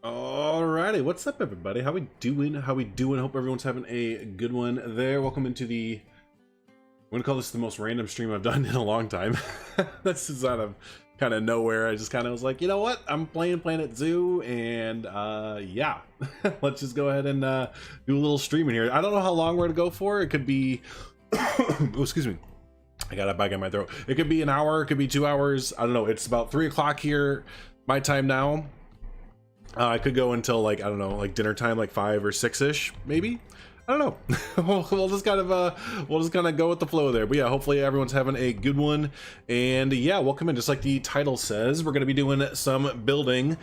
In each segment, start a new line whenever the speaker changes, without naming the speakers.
Alrighty, what's up everybody? How we doing? Hope everyone's having a good one there. Welcome into the, I'm gonna call this the most random stream I've done in a long time. This is out of kind of nowhere. I just kind of was like, you know what? I'm playing Planet Zoo, and yeah, let's just go ahead and do a little stream in here. I don't know how long we're gonna go for. It could be, oh, excuse me. I got a bug in my throat. It could be an hour, it could be 2 hours. I don't know. It's about 3 o'clock here, my time now. I could go until like, I don't know, like dinner time, like 5 or 6-ish, maybe. I don't know. we'll just kind of go with the flow there. But yeah, hopefully everyone's having a good one. And yeah, welcome in. Just like the title says, we're going to be doing some building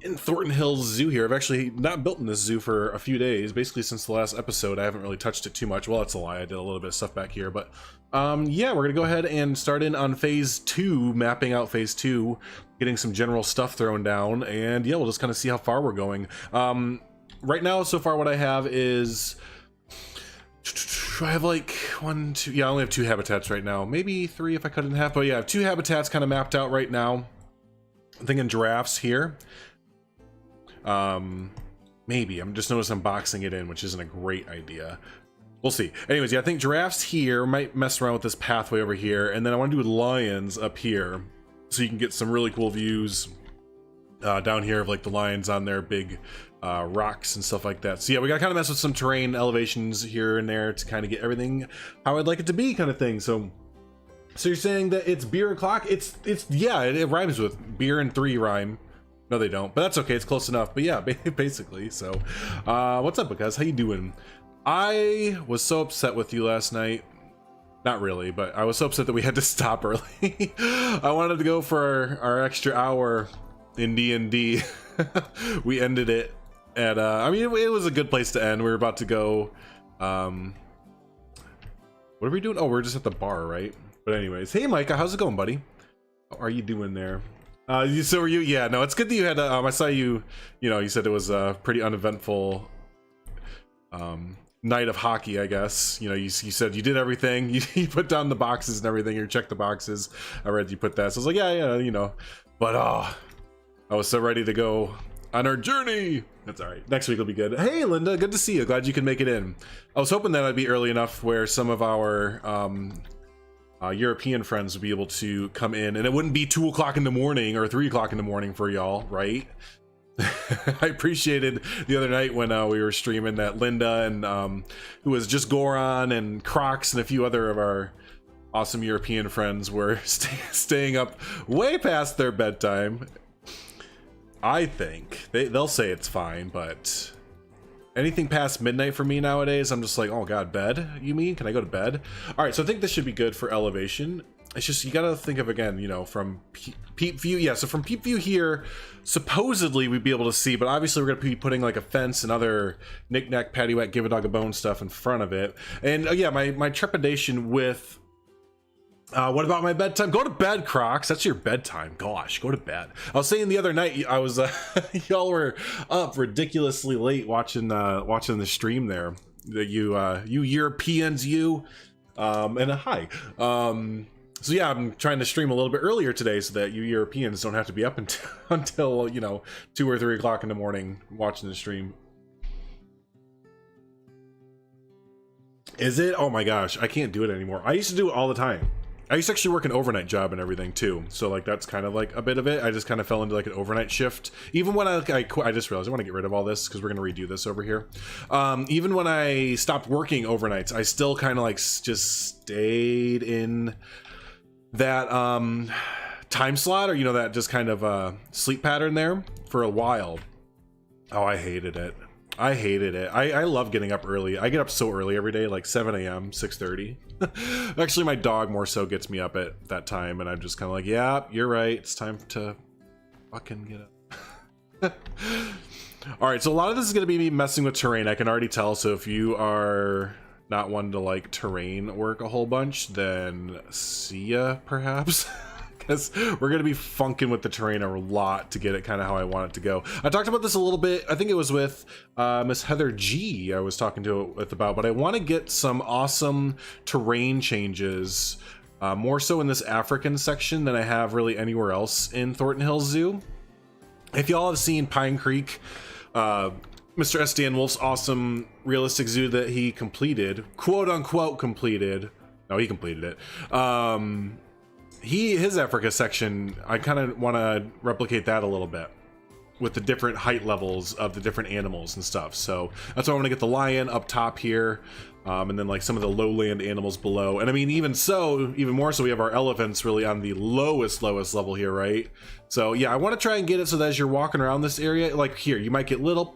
in Thornton Hills Zoo here. I've actually not built in this zoo for a few days. Basically since the last episode, I haven't really touched it too much. Well, that's a lie. I did a little bit of stuff back here, but yeah, we're gonna go ahead and start in on phase 2, mapping out phase 2, getting some general stuff thrown down, and yeah, we'll just kind of see how far we're going. Right now, so far what I have is, I have like 1, 2, yeah, I only have 2 habitats right now, maybe 3 if I cut it in half, but yeah, I have 2 habitats kind of mapped out right now. I'm thinking giraffes here. Maybe, I'm just noticing I'm boxing it in, which isn't a great idea. We'll see. Anyways, yeah, I think giraffes here, might mess around with this pathway over here, and then I want to do lions up here, so you can get some really cool views down here of like the lions on their big rocks and stuff like that. So yeah, we gotta kind of mess with some terrain elevations here and there to kind of get everything how I'd like it to be, kind of thing. So you're saying that it's beer o'clock? It's yeah, it rhymes with beer and 3 rhyme. No, they don't, but that's okay. It's close enough. But yeah, basically. So, what's up, guys? How you doing? I was so upset with you last night. Not really, but I was so upset that we had to stop early. I wanted to go for our extra hour in D&D. We ended it at, I mean, it was a good place to end. We were about to go, what are we doing? Oh, we're just at the bar, right? But anyways, hey, Micah, how's it going, buddy? How are you doing there? So were you? Yeah, no, it's good that you had, I saw you, you know, you said it was a pretty uneventful, night of hockey, I guess. You know, you said you did everything. You put down the boxes and everything. You checked the boxes. I read you put that. So I was like, yeah, you know. But I was so ready to go on our journey. That's all right. Next week will be good. Hey, Linda, good to see you. Glad you could make it in. I was hoping that I'd be early enough where some of our European friends would be able to come in, and it wouldn't be 2 o'clock in the morning or 3 o'clock in the morning for y'all, right? I appreciated the other night when we were streaming that Linda and who was just Goron and Crocs and a few other of our awesome European friends were staying up way past their bedtime. I think they'll say it's fine, but anything past midnight for me nowadays, I'm just like, oh god, bed? You mean? Can I go to bed? All right, so I think this should be good for elevation. It's just, you gotta think of, again, you know, from peep view. Yeah, so from peep view here, supposedly we'd be able to see, but obviously we're gonna be putting like a fence and other knick-knack, paddywhack, give a dog a bone stuff in front of it. And yeah, my trepidation with, what about my bedtime? Go to bed, Crocs. That's your bedtime. Gosh, go to bed. I was saying the other night, I was, y'all were up ridiculously late watching the stream there. you Europeans, and a hi. So yeah, I'm trying to stream a little bit earlier today so that you Europeans don't have to be up until, you know, 2 or 3 o'clock in the morning watching the stream. Is it? Oh my gosh, I can't do it anymore. I used to do it all the time. I used to actually work an overnight job and everything too. So like that's kind of like a bit of it. I just kind of fell into like an overnight shift. Even when I just realized I want to get rid of all this because we're going to redo this over here. Even when I stopped working overnights, I still kind of like just stayed in that time slot, or you know, that just kind of sleep pattern there for a while. Oh, I hated it. I hated it. I love getting up early. I get up so early every day, like 7 a.m., 6:30. Actually, my dog more so gets me up at that time, and I'm just kind of like, yeah, you're right. It's time to fucking get up. All right, so a lot of this is going to be me messing with terrain. I can already tell. So if you are not one to like terrain work a whole bunch, then see ya, perhaps. Because we're going to be funking with the terrain a lot to get it kind of how I want it to go. I talked about this a little bit. I think it was with Miss Heather G I was talking to it with about, but I want to get some awesome terrain changes, more so in this African section than I have really anywhere else in Thornton Hills Zoo. If y'all have seen Pine Creek, Mr. S. Dan Wolf's awesome realistic zoo that he completed, quote unquote completed. No, he completed it. His Africa section, I kind of want to replicate that a little bit with the different height levels of the different animals and stuff. So that's why I want to get the lion up top here, and then like some of the lowland animals below. And I mean, even more so, we have our elephants really on the lowest level here, right? So yeah, I want to try and get it so that as you're walking around this area, like here, you might get little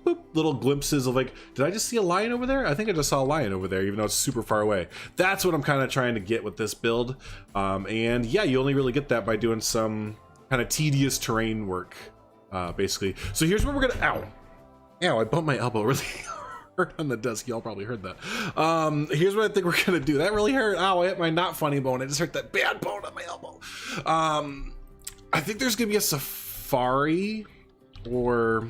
glimpses of like, did I just see a lion over there? I think I just saw a lion over there, even though it's super far away. That's what I'm kind of trying to get with this build. And yeah, you only really get that by doing some kind of tedious terrain work, basically. So here's what we're gonna, ow, I bumped my elbow really hard on the desk. Y'all probably heard that. Here's what I think we're gonna do. That really hurt. Ow, I hit my not funny bone. I just hurt that bad bone on my elbow. I think there's gonna be a safari or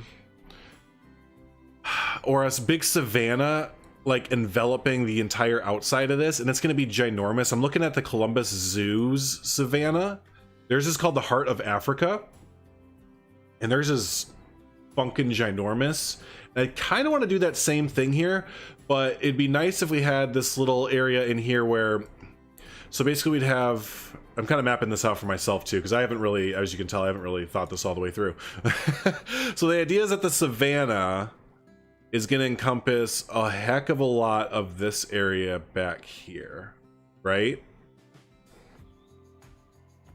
a big savanna like enveloping the entire outside of this, and it's gonna be ginormous. I'm looking at the Columbus Zoo's savanna. Theirs is called the Heart of Africa, and theirs is funkin' ginormous. And I kind of want to do that same thing here, but it'd be nice if we had this little area in here where, so basically we'd have, I'm kind of mapping this out for myself too, because I haven't really, as you can tell, I haven't really thought this all the way through. So the idea is that the savanna is going to encompass a heck of a lot of this area back here, right?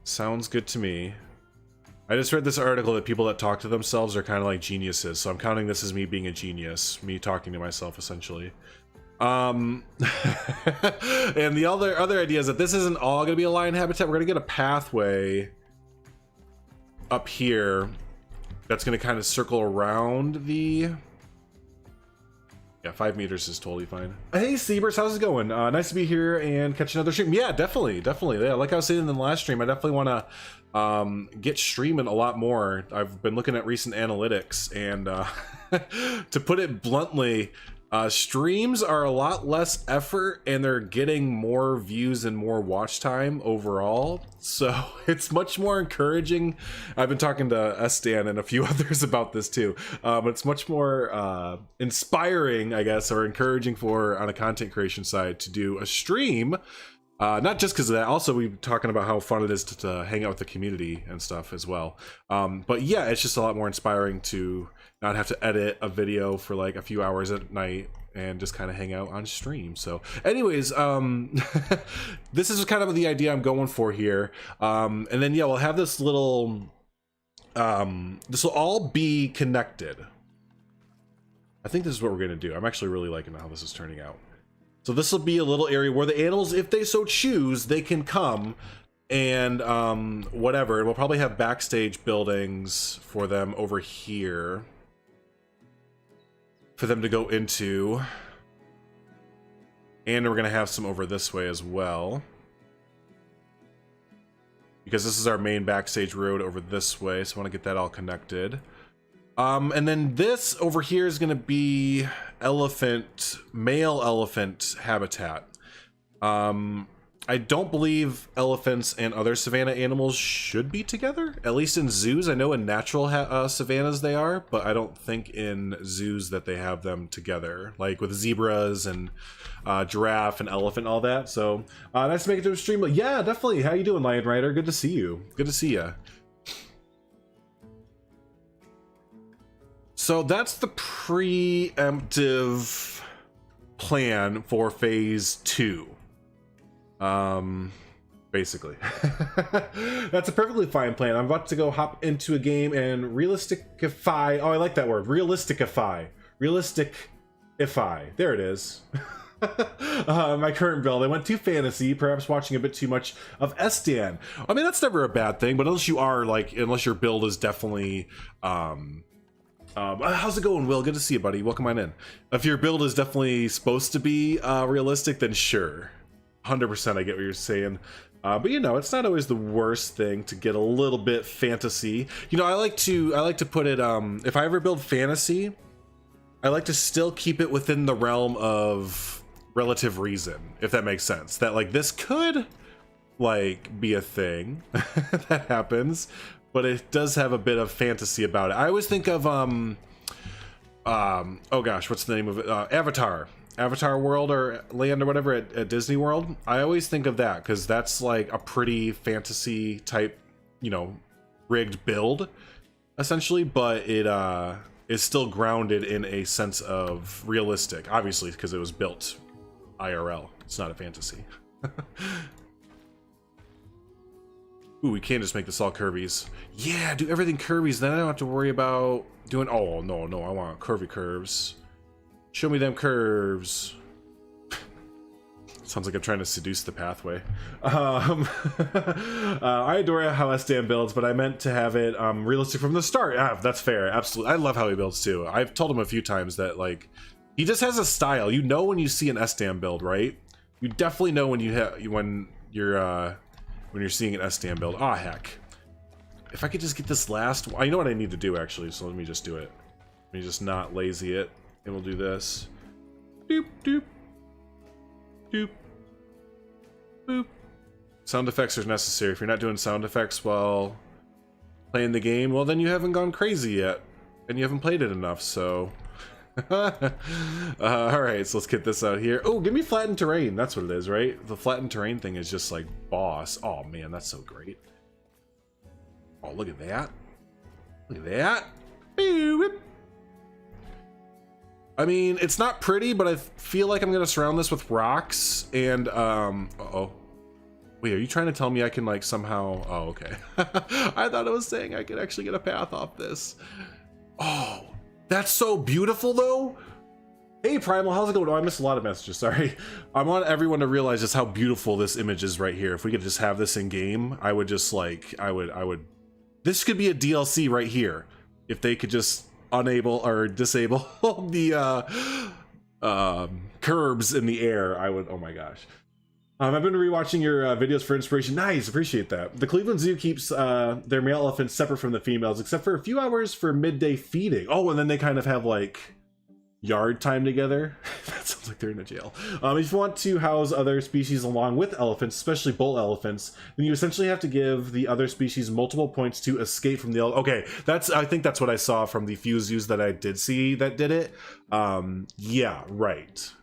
Sounds good to me. I just read this article that people that talk to themselves are kind of like geniuses, so I'm counting this as me being a genius, me talking to myself essentially. And the other idea is that this isn't all going to be a lion habitat. We're going to get a pathway up here that's going to kind of circle around the... Yeah, 5 meters is totally fine. Hey, Seabers, how's it going? Nice to be here and catch another stream. Yeah, definitely. Yeah, like I was saying in the last stream, I definitely want to get streaming a lot more. I've been looking at recent analytics, and to put it bluntly, streams are a lot less effort and they're getting more views and more watch time overall. So it's much more encouraging. I've been talking to Stan and a few others about this too. But it's much more inspiring, I guess, or encouraging for on a content creation side to do a stream. Not just because of that, also we're talking about how fun it is to hang out with the community and stuff as well. But yeah, it's just a lot more inspiring to not have to edit a video for like a few hours at night and just kind of hang out on stream. So anyways, this is kind of the idea I'm going for here. And then yeah, we'll have this little, this will all be connected. I think this is what we're gonna do. I'm actually really liking how this is turning out. So this will be a little area where the animals, if they so choose, they can come and whatever. And we'll probably have backstage buildings for them over here for them to go into. And we're going to have some over this way as well, because this is our main backstage road over this way. So I want to get that all connected. And then this over here is going to be male elephant habitat. I don't believe elephants and other savanna animals should be together, at least in zoos. I know in natural savannas they are, but I don't think in zoos that they have them together, like with zebras and giraffe and elephant and all that. So nice to make it to a stream. Yeah, definitely. How you doing, Lion Rider? Good to see you. Good to see you. So that's the preemptive plan for phase 2. Basically. That's a perfectly fine plan. I'm about to go hop into a game and realisticify. Oh, I like that word. Realisticify. There it is. My current build. I went too fantasy, perhaps watching a bit too much of Estan. I mean, that's never a bad thing, but unless your build is definitely, how's it going, Will? Good to see you, buddy. Welcome on in. If your build is definitely supposed to be realistic, then sure. 100% I get what you're saying. But you know, it's not always the worst thing to get a little bit fantasy. You know, I like to put it, if I ever build fantasy, I like to still keep it within the realm of relative reason, if that makes sense. That like this could like be a thing that happens, but it does have a bit of fantasy about it. I always think of oh gosh, what's the name of it? Avatar World or Land or whatever at Disney World. I always think of that because that's like a pretty fantasy type, you know, rigged build essentially, but it is still grounded in a sense of realistic, obviously, because it was built IRL. It's not a fantasy. Ooh, we can just make this all curvies. Yeah, do everything curvies, then I don't have to worry about doing, oh no, I want curvy curves. Show me them curves. Sounds like I'm trying to seduce the pathway. I adore how Estan builds, but I meant to have it realistic from the start. Yeah, that's fair. Absolutely. I love how he builds too. I've told him a few times that like he just has a style. You know when you see an Estan build, right? You definitely know when you're seeing an Estan build. Ah, heck. If I could just get this last one. You know what I need to do actually, so let me just do it. Let me just not lazy it. And we'll do this. Doop, doop. Doop. Boop. Sound effects are necessary. If you're not doing sound effects while playing the game, well then you haven't gone crazy yet. And you haven't played it enough, so... Alright, so let's get this out here. Oh, give me Flattened Terrain. That's what it is, right? The Flattened Terrain thing is just like boss. Oh man, that's so great. Oh, look at that. Look at that. Boop. I mean, it's not pretty, but I feel like I'm gonna surround this with rocks and uh-oh. Wait, are you trying to tell me I can like somehow, oh okay. I thought it was saying I could actually get a path off this. Oh, that's so beautiful though. Hey Primal, how's it going? Oh, I missed a lot of messages, sorry. I want everyone to realize just how beautiful this image is right here. If we could just have this in game, I would just like, I would, this could be a DLC right here. If they could just enable or disable the curbs in the air, I would, oh my gosh. I've been rewatching your videos for inspiration. Nice, appreciate that. The Cleveland Zoo keeps their male elephants separate from the females, except for a few hours for midday feeding. Oh, and then they kind of have like yard time together. That sounds like they're in a jail. If you want to house other species along with elephants, especially bull elephants, then you essentially have to give the other species multiple points to escape from the okay, I think that's what I saw from the few zoos that I did see that did it. Yeah, right.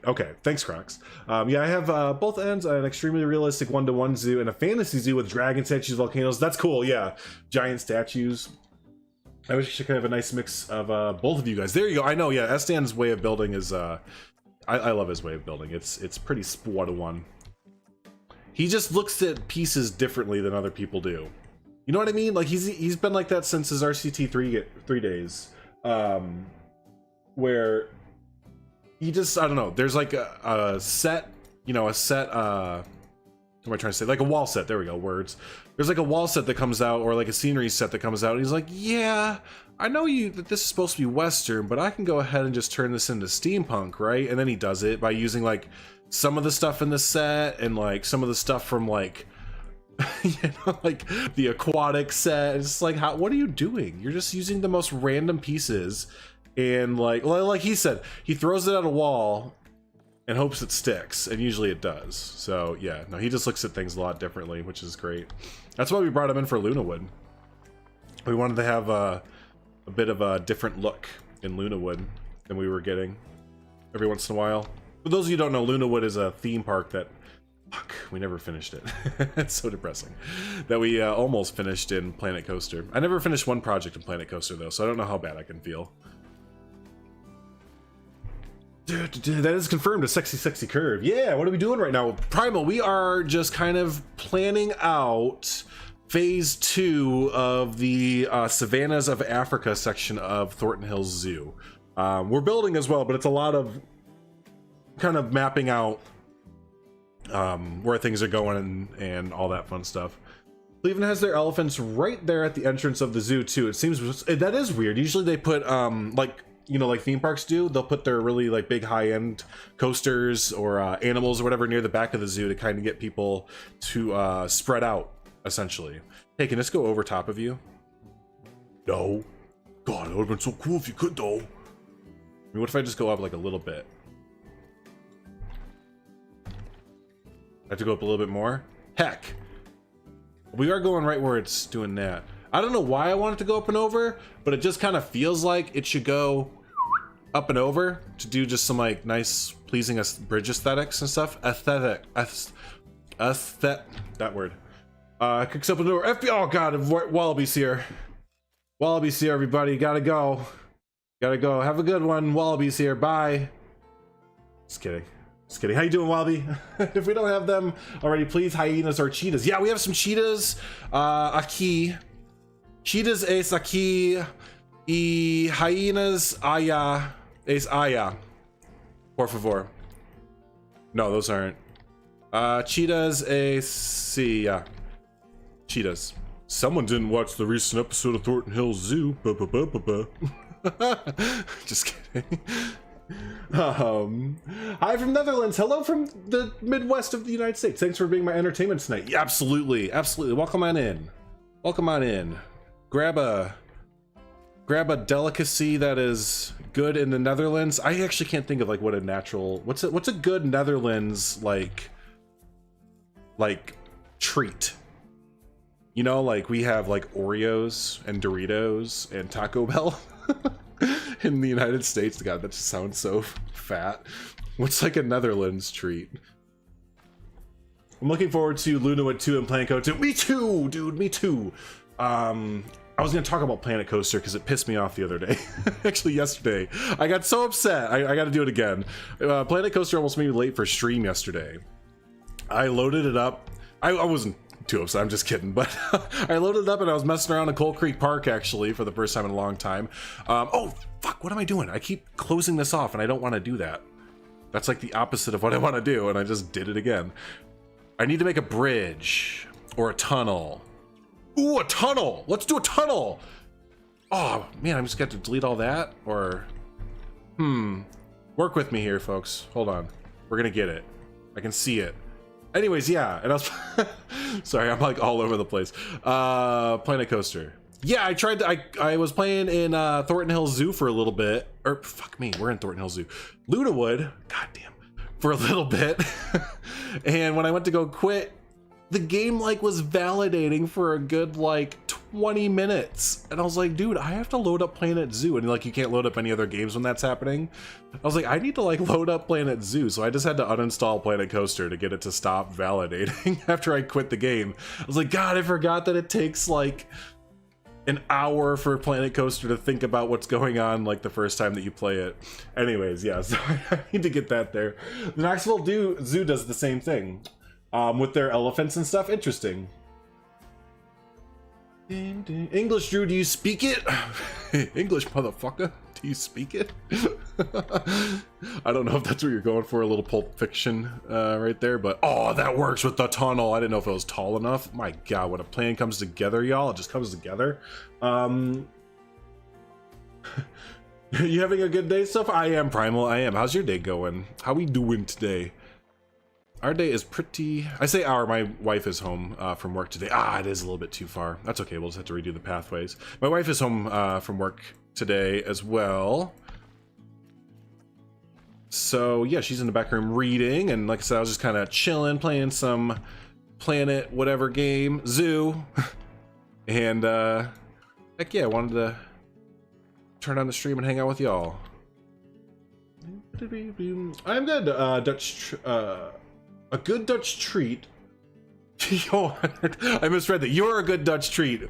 Okay, thanks, Crocs. Yeah, I have both ends, an extremely realistic one-to-one zoo and a fantasy zoo with dragon statues, volcanoes. That's cool, yeah. Giant statues. I wish I could have a nice mix of both of you guys. There you go. I know, yeah, Estan's way of building is, I love his way of building. It's pretty one-to-one. He just looks at pieces differently than other people do. You know what I mean? Like, he's been like that since his RCT 3 days. Where he just, I don't know, there's like a set, you know, what am I trying to say? Like a wall set, there we go, words. There's like a wall set that comes out, or like a scenery set that comes out, and he's like, yeah, I know that this is supposed to be Western, but I can go ahead and just turn this into steampunk, right? And then he does it by using like some of the stuff in the set, and like some of the stuff from like Like the aquatic set. It's like, what are you doing? You're just using the most random pieces, and like he said, he throws it at a wall and hopes it sticks, and usually it does. So yeah, no, he just looks at things a lot differently, which is great. That's why we brought him in for Lunawood. We wanted to have a bit of a different look in Lunawood than we were getting every once in a while. For those of you who don't know, Lunawood is a theme park that, fuck, we never finished it. It's so depressing. That we almost finished in Planet Coaster. I never finished one project in Planet Coaster though, so I don't know how bad I can feel. That is confirmed, a sexy curve. Yeah, what are we doing right now? Primal, we are just kind of planning out phase 2 of the Savannas of Africa section of Thornton Hills Zoo. We're building as well, but it's a lot of kind of mapping out where things are going and all that fun stuff. Cleveland has their elephants right there at the entrance of the zoo too. It seems that is weird. Usually they put like, you know, like theme parks do, they'll put their really like big high-end coasters or animals or whatever near the back of the zoo to kind of get people to spread out, essentially. Hey, can this go over top of you? No. God, it would have been so cool if you could though. I mean, what if I just go up like a little bit? I have to go up a little bit more? Heck. We are going right where it's doing that. I don't know why I want it to go up and over, but it just kind of feels like it should go up and over to do just some like nice, pleasing bridge aesthetics and stuff. That word. Kicks up and over. Oh god, Wallaby's here. Wallaby's here, everybody. Gotta go. Gotta go. Have a good one. Wallaby's here. Bye. Just kidding. Just kidding. How you doing, Wallaby? If we don't have them already, please, hyenas or cheetahs. Yeah, we have some cheetahs. Aquí. Cheetahs es aquí. Y hyenas allá. Es allá. Por favor. No, those aren't. Cheetahs es sí. Yeah. Cheetahs. Someone didn't watch the recent episode of Thornton Hills Zoo. Just kidding. Hi from Netherlands. Hello from the Midwest of the United States. Thanks for being my entertainment tonight. Yeah, absolutely, absolutely. Welcome on in. Welcome on in. Grab a delicacy that is good in the Netherlands. I actually can't think of like what a natural what's a good Netherlands like treat. You know, like we have like Oreos and Doritos and Taco Bell. In the United States. God, that just sounds so fat. What's like a Netherlands treat? I'm looking forward to Lunawood 2 and Planet Coaster 2. Me too, dude, me too. I was gonna talk about Planet Coaster because it pissed me off the other day. Actually, yesterday. I got so upset. I gotta do it again. Planet Coaster almost made me late for stream yesterday. I loaded it up. I wasn't too upset, I'm just kidding, but I loaded it up and I was messing around in Coal Creek Park actually for the first time in a long time. Oh fuck, what am I doing? I keep closing this off and I don't want to do that. That's like the opposite of what I want to do, and I just did it again. I need to make a bridge or a tunnel. Ooh, a tunnel! Let's do a tunnel! Oh man, I'm just got to delete all that, or work with me here, folks. Hold on, we're gonna get it. I can see it. Anyways, yeah, and I was sorry, I'm like all over the place. Planet Coaster. Yeah, I tried to, I was playing in Thornton Hills Zoo for a little bit. Or fuck me, we're in Thornton Hills Zoo. Lunawood, goddamn, for a little bit. And when I went to go quit, the game like was validating for a good like 20 minutes. And I was like, dude, I have to load up Planet Zoo. And like, you can't load up any other games when that's happening. I was like, I need to like load up Planet Zoo. So I just had to uninstall Planet Coaster to get it to stop validating after I quit the game. I was like, God, I forgot that it takes like an hour for Planet Coaster to think about what's going on like the first time that you play it. Anyways, yeah, so I need to get that there. The Knoxville Zoo does the same thing. With their elephants and stuff. Interesting. English, Drew, do you speak it? English, motherfucker, do you speak it? I don't know if that's what you're going for, a little Pulp Fiction right there, but oh, that works with the tunnel. I didn't know if it was tall enough. My God, when a plan comes together, y'all, it just comes together. You having a good day so far? I am, Primal, I am. How's your day going? How we doing today? Our day is pretty... I say our, my wife is home from work today. It is a little bit too far. That's okay, we'll just have to redo the pathways. My wife is home from work today as well. So yeah, she's in the back room reading, and like I said, I was just kind of chilling, playing some Planet whatever game, Zoo. And heck yeah, I wanted to turn on the stream and hang out with y'all. I'm good, a good Dutch treat. Yo, I misread that. You're a good Dutch treat.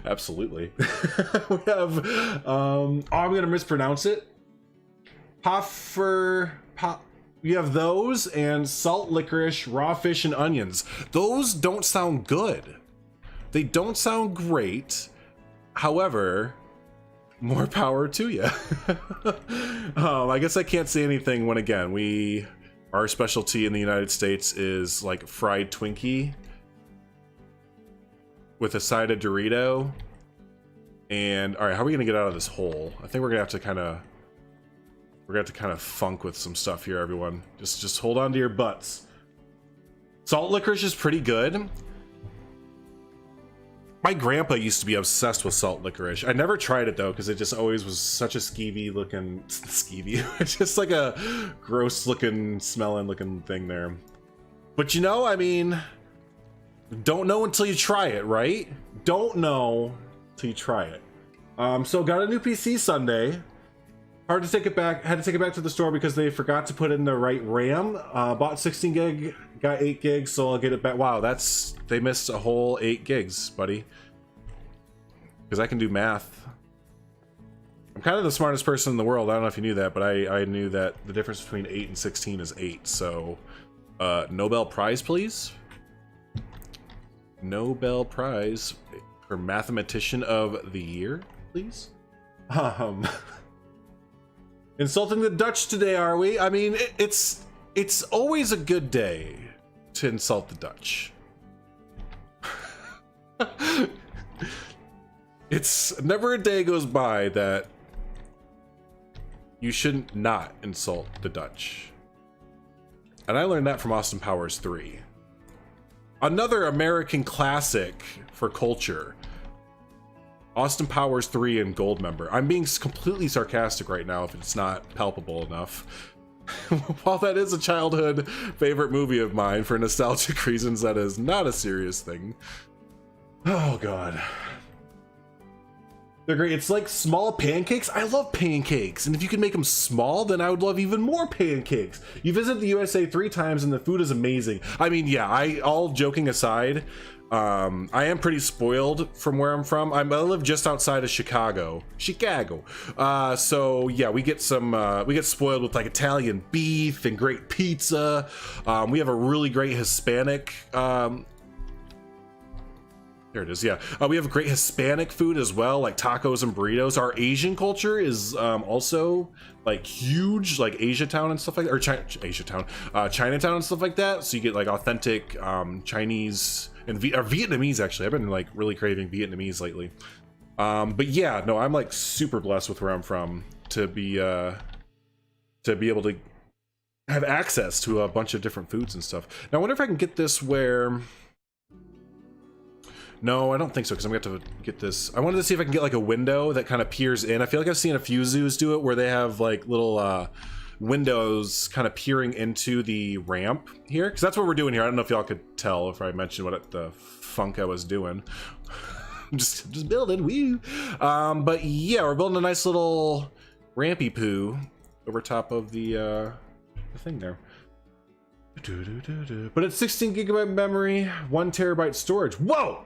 Absolutely. We have, I'm gonna mispronounce it. You have those and salt licorice, raw fish, and onions. Those don't sound good. They don't sound great. However, more power to you. I guess I can't say anything when, again, our specialty in the United States is like fried Twinkie with a side of Dorito. And all right, how are we gonna get out of this hole? I think we're gonna have to kind of funk with some stuff here, everyone. Just hold on to your butts. Salt licorice is pretty good. My grandpa used to be obsessed with salt licorice. I never tried it though, because it just always was such a skeevy looking, it's just like a gross looking, smelling looking thing there. But you know, I mean, don't know until you try it, right? Don't know till you try it. So got a new PC Sunday. Hard to take it back. Had to take it back to the store because they forgot to put in the right RAM. Bought 16 gig, got 8 gigs, so I'll get it back. Wow, they missed a whole 8 gigs, buddy. Because I can do math. I'm kind of the smartest person in the world. I don't know if you knew that, but I knew that the difference between 8 and 16 is 8. So, Nobel Prize, please. Nobel Prize for Mathematician of the Year, please. Insulting the Dutch today, are we? I mean, it's always a good day to insult the Dutch. It's never a day goes by that you shouldn't not insult the Dutch. And I learned that from Austin Powers 3. Another American classic for culture. Austin Powers 3 and Goldmember. I'm being completely sarcastic right now if it's not palpable enough. While that is a childhood favorite movie of mine for nostalgic reasons, that is not a serious thing. Oh god. They're great. It's like small pancakes. I love pancakes. And if you can make them small, then I would love even more pancakes. You visit the USA 3 times and the food is amazing. I mean, yeah, all joking aside, I am pretty spoiled from where I'm from. I live just outside of Chicago. So yeah, we get spoiled with like Italian beef and great pizza. We have a really great Hispanic, there it is, yeah. We have great Hispanic food as well, like tacos and burritos. Our Asian culture is also like huge, like Asiatown and stuff like that, or Chinatown and stuff like that. So you get like authentic Chinese and Vietnamese, actually. I've been like really craving Vietnamese lately. But yeah, no, I'm like super blessed with where I'm from to be able to have access to a bunch of different foods and stuff. Now I wonder if I can get this where... No, I don't think so, because I'm going to have to get this. I wanted to see if I can get like a window that kind of peers in. I feel like I've seen a few zoos do it where they have like little windows kind of peering into the ramp here, because that's what we're doing here. I don't know if y'all could tell if I mentioned what the funk I was doing. I'm just building, woo. But yeah, we're building a nice little rampy poo over top of the thing there. But it's 16 gigabyte memory, 1 terabyte storage. Whoa!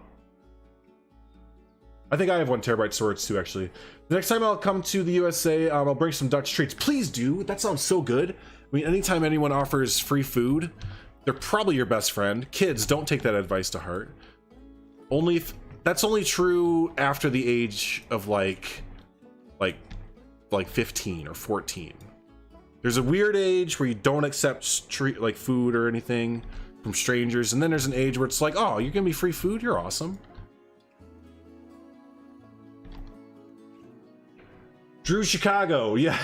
I think I have 1 terabyte storage too, actually. The next time I'll come to the USA, I'll bring some Dutch treats. Please do. That sounds so good. I mean, anytime anyone offers free food, they're probably your best friend. Kids, don't take that advice to heart. That's only true after the age of like 15 or 14. There's a weird age where you don't accept food or anything from strangers, and then there's an age where it's like, oh, you're gonna be free food? You're awesome. Drew Chicago, yeah.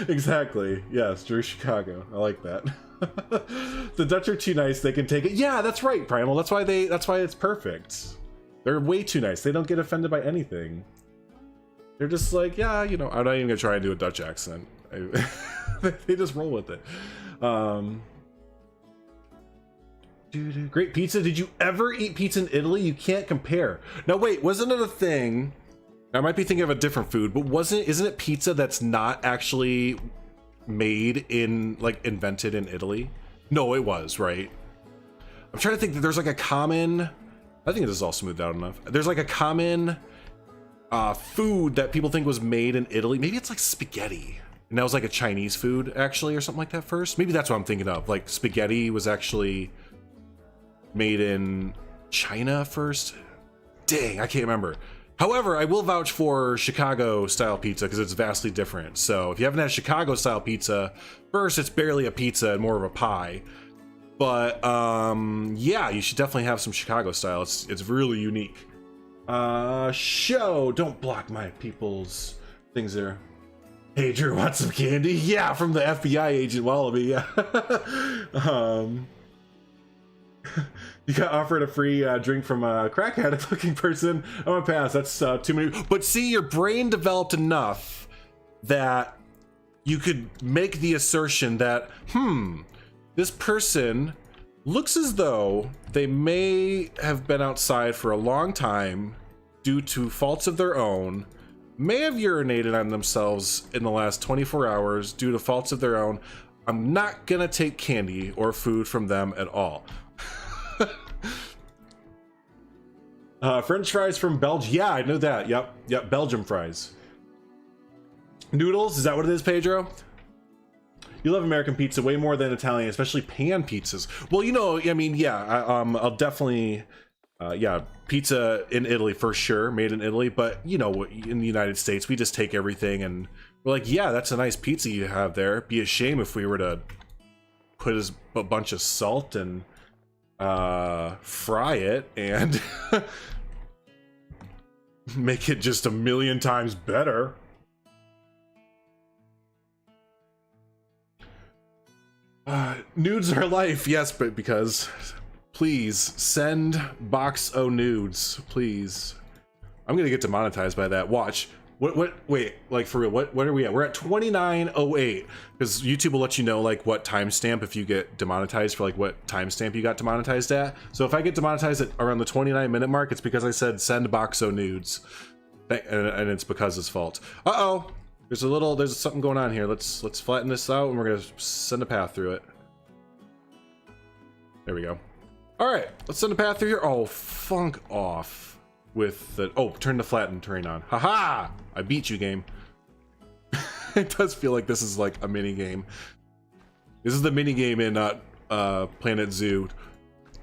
Exactly. Yes, Drew Chicago. I like that. The Dutch are too nice. They can take it. Yeah, that's right, Primal. That's why it's perfect. They're way too nice. They don't get offended by anything. They're just like, yeah, you know, I'm not even gonna try and do a Dutch accent. They just roll with it. Great pizza. Did you ever eat pizza in Italy? You can't compare. Now wait, wasn't it a thing? I might be thinking of a different food, but isn't it pizza that's not actually made in, like, invented in Italy? No, it was, right? I'm trying to think that there's like a common, I think this is all smoothed out enough. There's like a common food that people think was made in Italy. Maybe it's like spaghetti. And that was like a Chinese food actually, or something like that first. Maybe that's what I'm thinking of. Like spaghetti was actually made in China first. Dang, I can't remember. However, I will vouch for Chicago style pizza because it's vastly different. So if you haven't had Chicago style pizza, first, it's barely a pizza and more of a pie. But yeah, you should definitely have some Chicago style. It's really unique. Don't block my people's things there. Hey Drew, want some candy? Yeah, from the FBI agent Wallaby. Yeah. You got offered a free drink from a crack addict looking person. I'm gonna pass. That's too many. But see, your brain developed enough that you could make the assertion that, this person looks as though they may have been outside for a long time due to faults of their own, may have urinated on themselves in the last 24 hours due to faults of their own. I'm not gonna take candy or food from them at all. French fries from Belgium. Yeah, I know that. Yep, Belgium fries. Noodles, is that what it is, Pedro? You love American pizza way more than Italian, especially pan pizzas. Well, you know, I mean, yeah, I'll definitely, yeah, pizza in Italy for sure, made in Italy. But, you know, in the United States, we just take everything and we're like, yeah, that's a nice pizza you have there. It'd be a shame if we were to put a bunch of salt and fry it and make it just a million times better. Nudes are life, yes, but because please send box o nudes, please. I'm gonna get demonetized by that. Watch. Wait, like for real, what are we at? We're at 2908 because YouTube will let you know like what timestamp if you get demonetized for like what timestamp you got demonetized at. So if I get demonetized at around the 29-minute mark, it's because I said send box o nudes, and it's because it's fault. Uh-oh. There's something going on here. Let's flatten this out and we're gonna send a path through it. There we go. All right, let's send a path through here. Oh, funk off with the, turn the flattened terrain on. Haha, I beat you, game. It does feel like this is like a mini game. This is the mini game in Planet Zoo.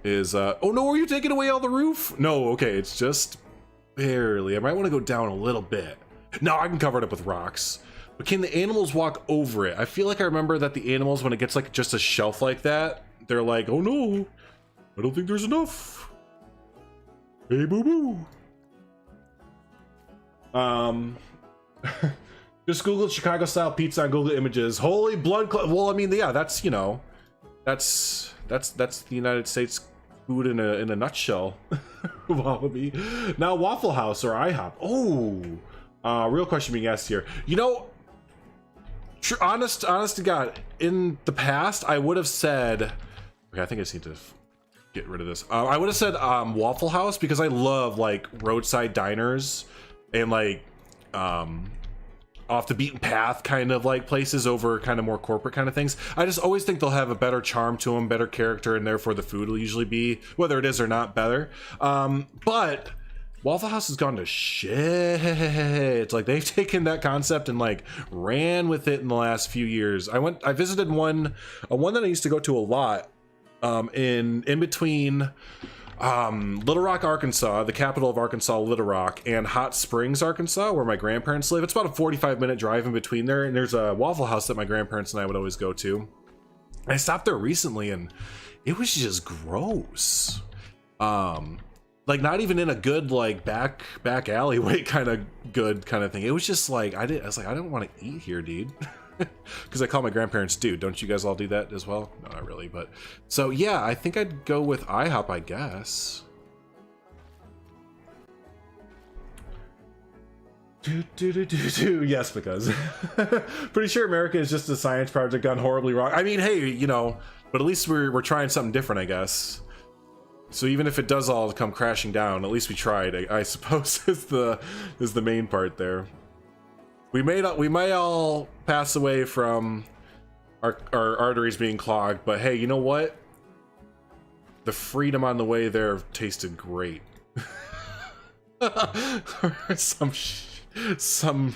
Is oh no, are you taking away all the roof? No, okay, it's just barely. I might want to go down a little bit. No, I can cover it up with rocks. But can the animals walk over it? I feel like I remember that the animals, when it gets like just a shelf like that, they're like, oh no, I don't think there's enough. Hey, boo-boo. Just Google Chicago style pizza on Google Images. Holy blood. Well, I mean, yeah, that's, you know, that's the United States food in a nutshell. Wallaby. Now Waffle House or IHOP. Oh, real question being asked here. You know, honest to God, in the past, I would have said, okay, I think I just need to get rid of this. I would have said Waffle House because I love like roadside diners and like off the beaten path kind of like places over kind of more corporate kind of things. I just always think they'll have a better charm to them, better character, and therefore the food will usually be, whether it is or not, better. But Waffle House has gone to shit. It's like they've taken that concept and like ran with it in the last few years. I visited one that I used to go to a lot in between Little Rock, Arkansas, the capital of Arkansas, Little Rock, and Hot Springs, Arkansas, where my grandparents live. It's about a 45-minute drive in between there, and there's a Waffle House that my grandparents and I would always go to. I stopped there recently and it was just gross. Like not even in a good like back alleyway kind of good kind of thing. It was just like I don't want to eat here, dude. Because I call my grandparents dude. Don't you guys all do that as well? No, not really, but... So, yeah, I think I'd go with IHOP, I guess. Yes, because... Pretty sure America is just a science project gone horribly wrong. I mean, hey, you know, but at least we're trying something different, I guess. So even if it does all come crashing down, at least we tried, I suppose, is the main part there. We might all pass away from our arteries being clogged, but hey, you know what? The freedom on the way there tasted great. some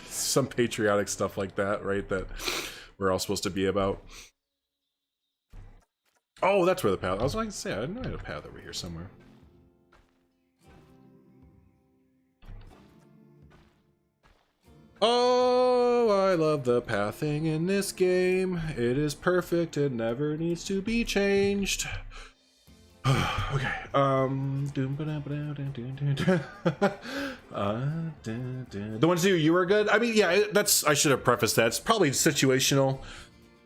patriotic stuff like that, right? That we're all supposed to be about. Oh, that's where the path. I was like to say, I know I had a path over here somewhere. Oh, I love the pathing in this game. It is perfect. It never needs to be changed. Okay. The ones you were good. I mean, yeah. I should have prefaced that. It's probably situational.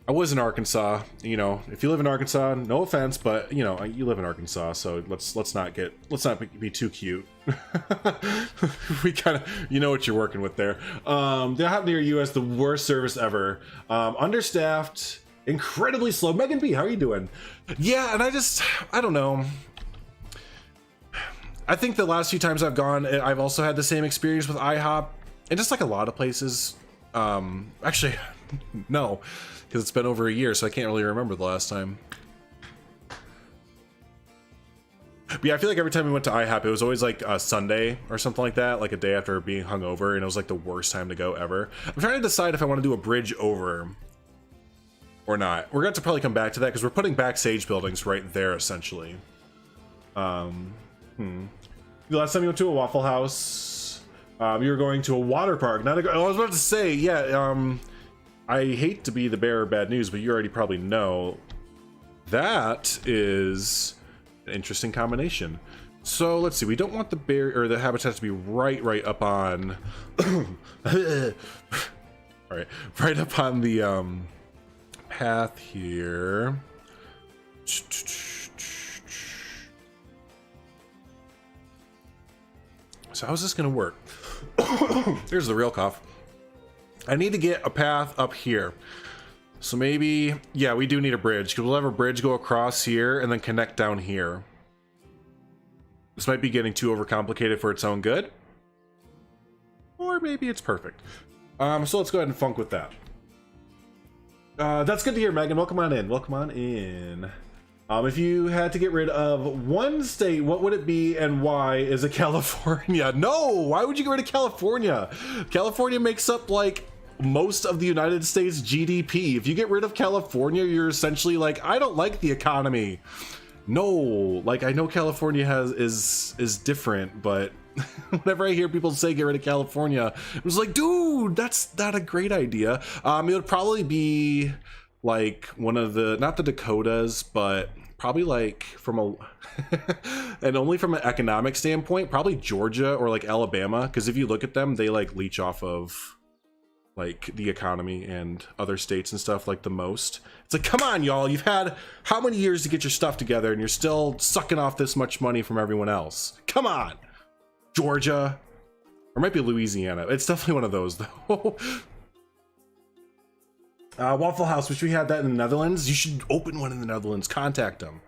I was in Arkansas, you know, if you live in Arkansas, no offense, but you know, you live in Arkansas, so let's not be too cute. We kind of, you know what you're working with there. They have near you as the worst service ever. Understaffed, incredibly slow. Megan B, how are you doing? Yeah, and I don't know. I think the last few times I've gone, I've also had the same experience with IHOP, and just like a lot of places. Actually, no. Because it's been over a year, so I can't really remember the last time. But yeah, I feel like every time we went to IHOP, it was always like a Sunday or something like that, like a day after being hungover, and it was like the worst time to go ever. I'm trying to decide if I want to do a bridge over or not. We're going to probably come back to that because we're putting backstage buildings right there, essentially. The last time you went to a Waffle House, you were going to a water park. I was about to say, yeah, I hate to be the bearer of bad news, but you already probably know that is an interesting combination. So let's see. We don't want the bear or the habitat to be right up on. All right, right up on the path here. So how's this gonna work? Here's the real cough. I need to get a path up here. So maybe, yeah, we do need a bridge because we'll have a bridge go across here and then connect down here. This might be getting too overcomplicated for its own good. Or maybe it's perfect. So let's go ahead and funk with that. That's good to hear, Megan. Welcome on in. Welcome on in. If you had to get rid of one state, what would it be and why? Is it California? No! Why would you get rid of California? California makes up like most of the United States GDP. If you get rid of California, you're essentially like, I don't like the economy. No, like I know California is different, but whenever I hear people say get rid of California, it was like, dude, that's not a great idea. It would probably be like one of the, not the Dakotas, but probably like from a and only from an economic standpoint, probably Georgia or like Alabama, because if you look at them, they like leech off of like the economy and other states and stuff like the most. It's like, come on, y'all, you've had how many years to get your stuff together and you're still sucking off this much money from everyone else? Come on. Georgia, or might be Louisiana. It's definitely one of those though. Waffle House, which we had that in the Netherlands. You should open one in the Netherlands. Contact them.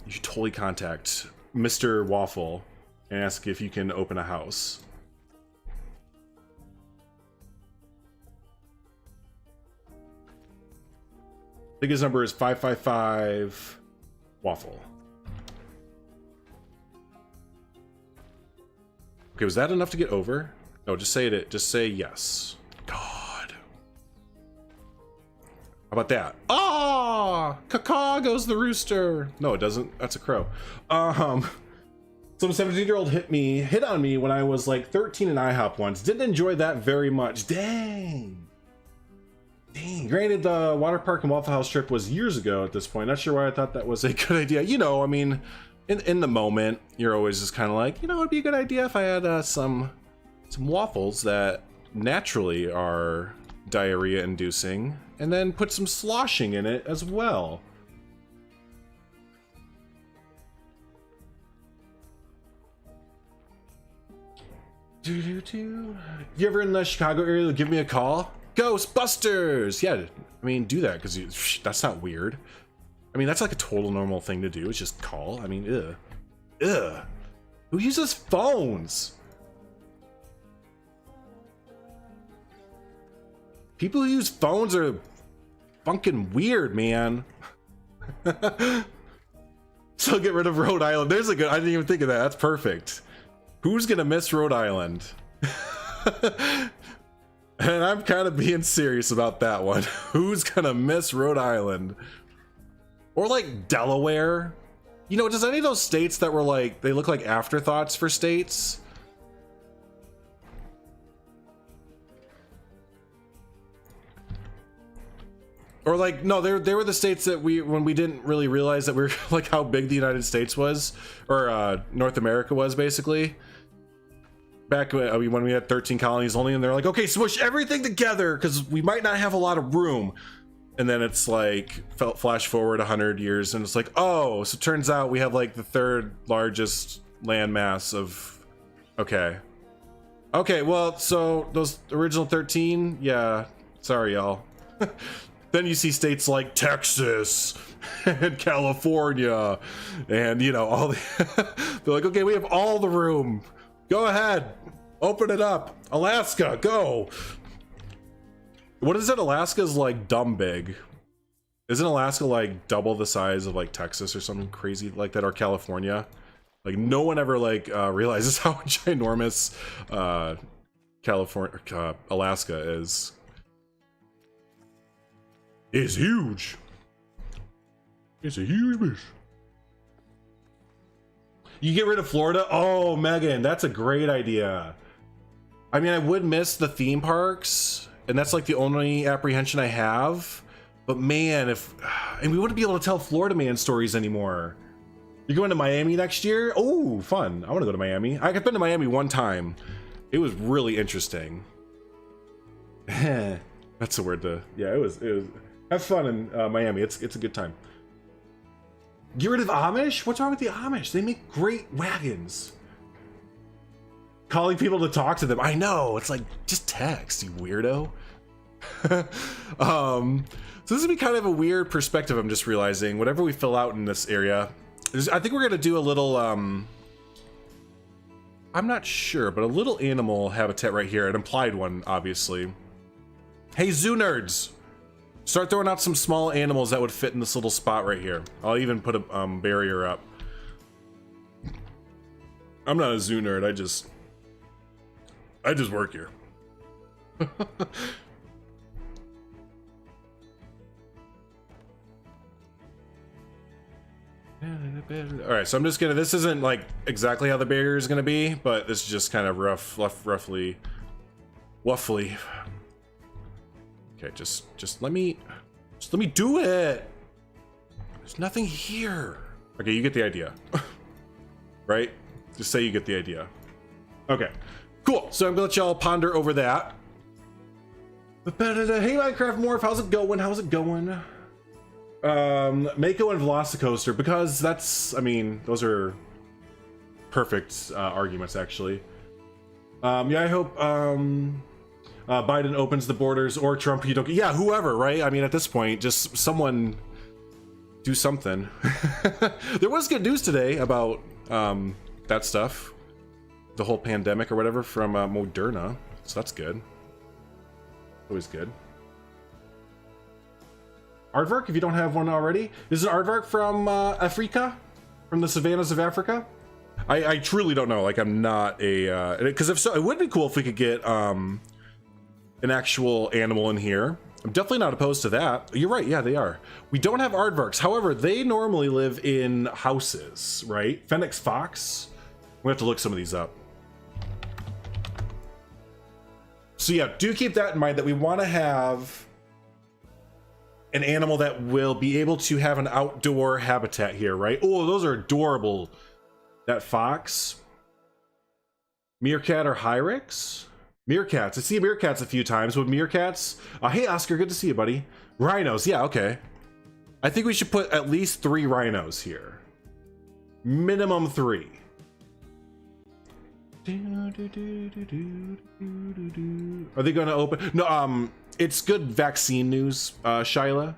You should totally contact Mr. Waffle and ask if you can open a house. Biggest number is 555 Waffle. Okay, was that enough to get over? No, just say it. Just say yes. God. How about that? Ah, caw goes the rooster. No, it doesn't. That's a crow. Some 17-year-old hit on me when I was like 13 in IHOP once. Didn't enjoy that very much. Dang. Granted, the water park and Waffle House trip was years ago at this point. Not sure why I thought that was a good idea. You know, I mean, in the moment, you're always just kind of like, you know, it'd be a good idea if I had some waffles that naturally are diarrhea inducing, and then put some sloshing in it as well. You ever in the Chicago area, give me a call. Ghostbusters! Yeah, I mean, do that, because that's not weird. I mean, that's like a total normal thing to do. It's just call. I mean, ugh. Ugh. Who uses phones? People who use phones are fucking weird, man. So get rid of Rhode Island. There's a good, I didn't even think of that. That's perfect. Who's gonna miss Rhode Island? And I'm kind of being serious about that one. Who's gonna miss Rhode Island? Or like Delaware? You know, does any of those states that were like, they look like afterthoughts for states? Or like, no, they were the states that when we didn't really realize that we were like how big the United States was, or North America was basically. Back when we had 13 colonies only, and they're like, okay, smush everything together because we might not have a lot of room. And then it's like, flash forward 100 years, and it's like, oh, so it turns out we have like the third largest landmass of, okay. Okay, well, so those original 13, yeah, sorry, y'all. Then you see states like Texas and California, and you know, all the, they're like, okay, we have all the room. Go ahead, open it up. Alaska, go. What is it? Alaska's like dumb big. Isn't Alaska like double the size of like Texas or something crazy like that, or California? Like no one ever like realizes how ginormous Alaska is. It's huge. It's a huge bitch. You get rid of Florida? Oh, Megan, that's a great idea. I mean, I would miss the theme parks, and that's like the only apprehension I have. But man, and we wouldn't be able to tell Florida man stories anymore. You're going to Miami next year? Oh, fun. I want to go to Miami. I've been to Miami one time. It was really interesting. That's the word to, yeah, it was, have fun in Miami. It's a good time. Get rid of Amish? What's wrong with the Amish? They make great wagons. Calling people to talk to them. I know. It's like, just text, you weirdo. So this would be kind of a weird perspective, I'm just realizing. Whatever we fill out in this area, I think we're going to do a little, I'm not sure, but a little animal habitat right here. An implied one, obviously. Hey, zoo nerds! Start throwing out some small animals that would fit in this little spot right here. I'll even put a barrier up. I'm not a zoo nerd. I just work here. All right, so I'm just gonna. This isn't like exactly how the barrier is gonna be, but this is just kind of roughly. Okay, just let me do it. There's nothing here. Okay, you get the idea. Right? Just say you get the idea. Okay, cool. So I'm gonna let y'all ponder over that. Hey, Minecraft Morph, how's it going? How's it going? Mako and Velocicoaster, because that's, I mean, those are perfect arguments, actually. Yeah, I hope Biden opens the borders, or Trump, you don't, yeah, whoever, right? I mean, at this point, just someone do something. There was good news today about that stuff, the whole pandemic or whatever from Moderna, so that's good. Always good. Aardvark, if you don't have one already. Is it Aardvark from Africa? From the savannas of Africa? I truly don't know. Like, I'm not a... Because if so, it would be cool if we could get an actual animal in here. I'm definitely not opposed to that. You're right, yeah, they are. We don't have aardvarks. However, they normally live in houses, right? Fennec fox. We have to look some of these up. So yeah, do keep that in mind, that we want to have an animal that will be able to have an outdoor habitat here, right? Oh, those are adorable. That fox. Meerkat or hyrax? Meerkats. I see meerkats a few times. With meerkats, hey Oscar, good to see you, buddy. Rhinos, yeah, okay. I think we should put at least 3 rhinos here. Minimum 3. Are they going to open? No, it's good vaccine news, Shyla.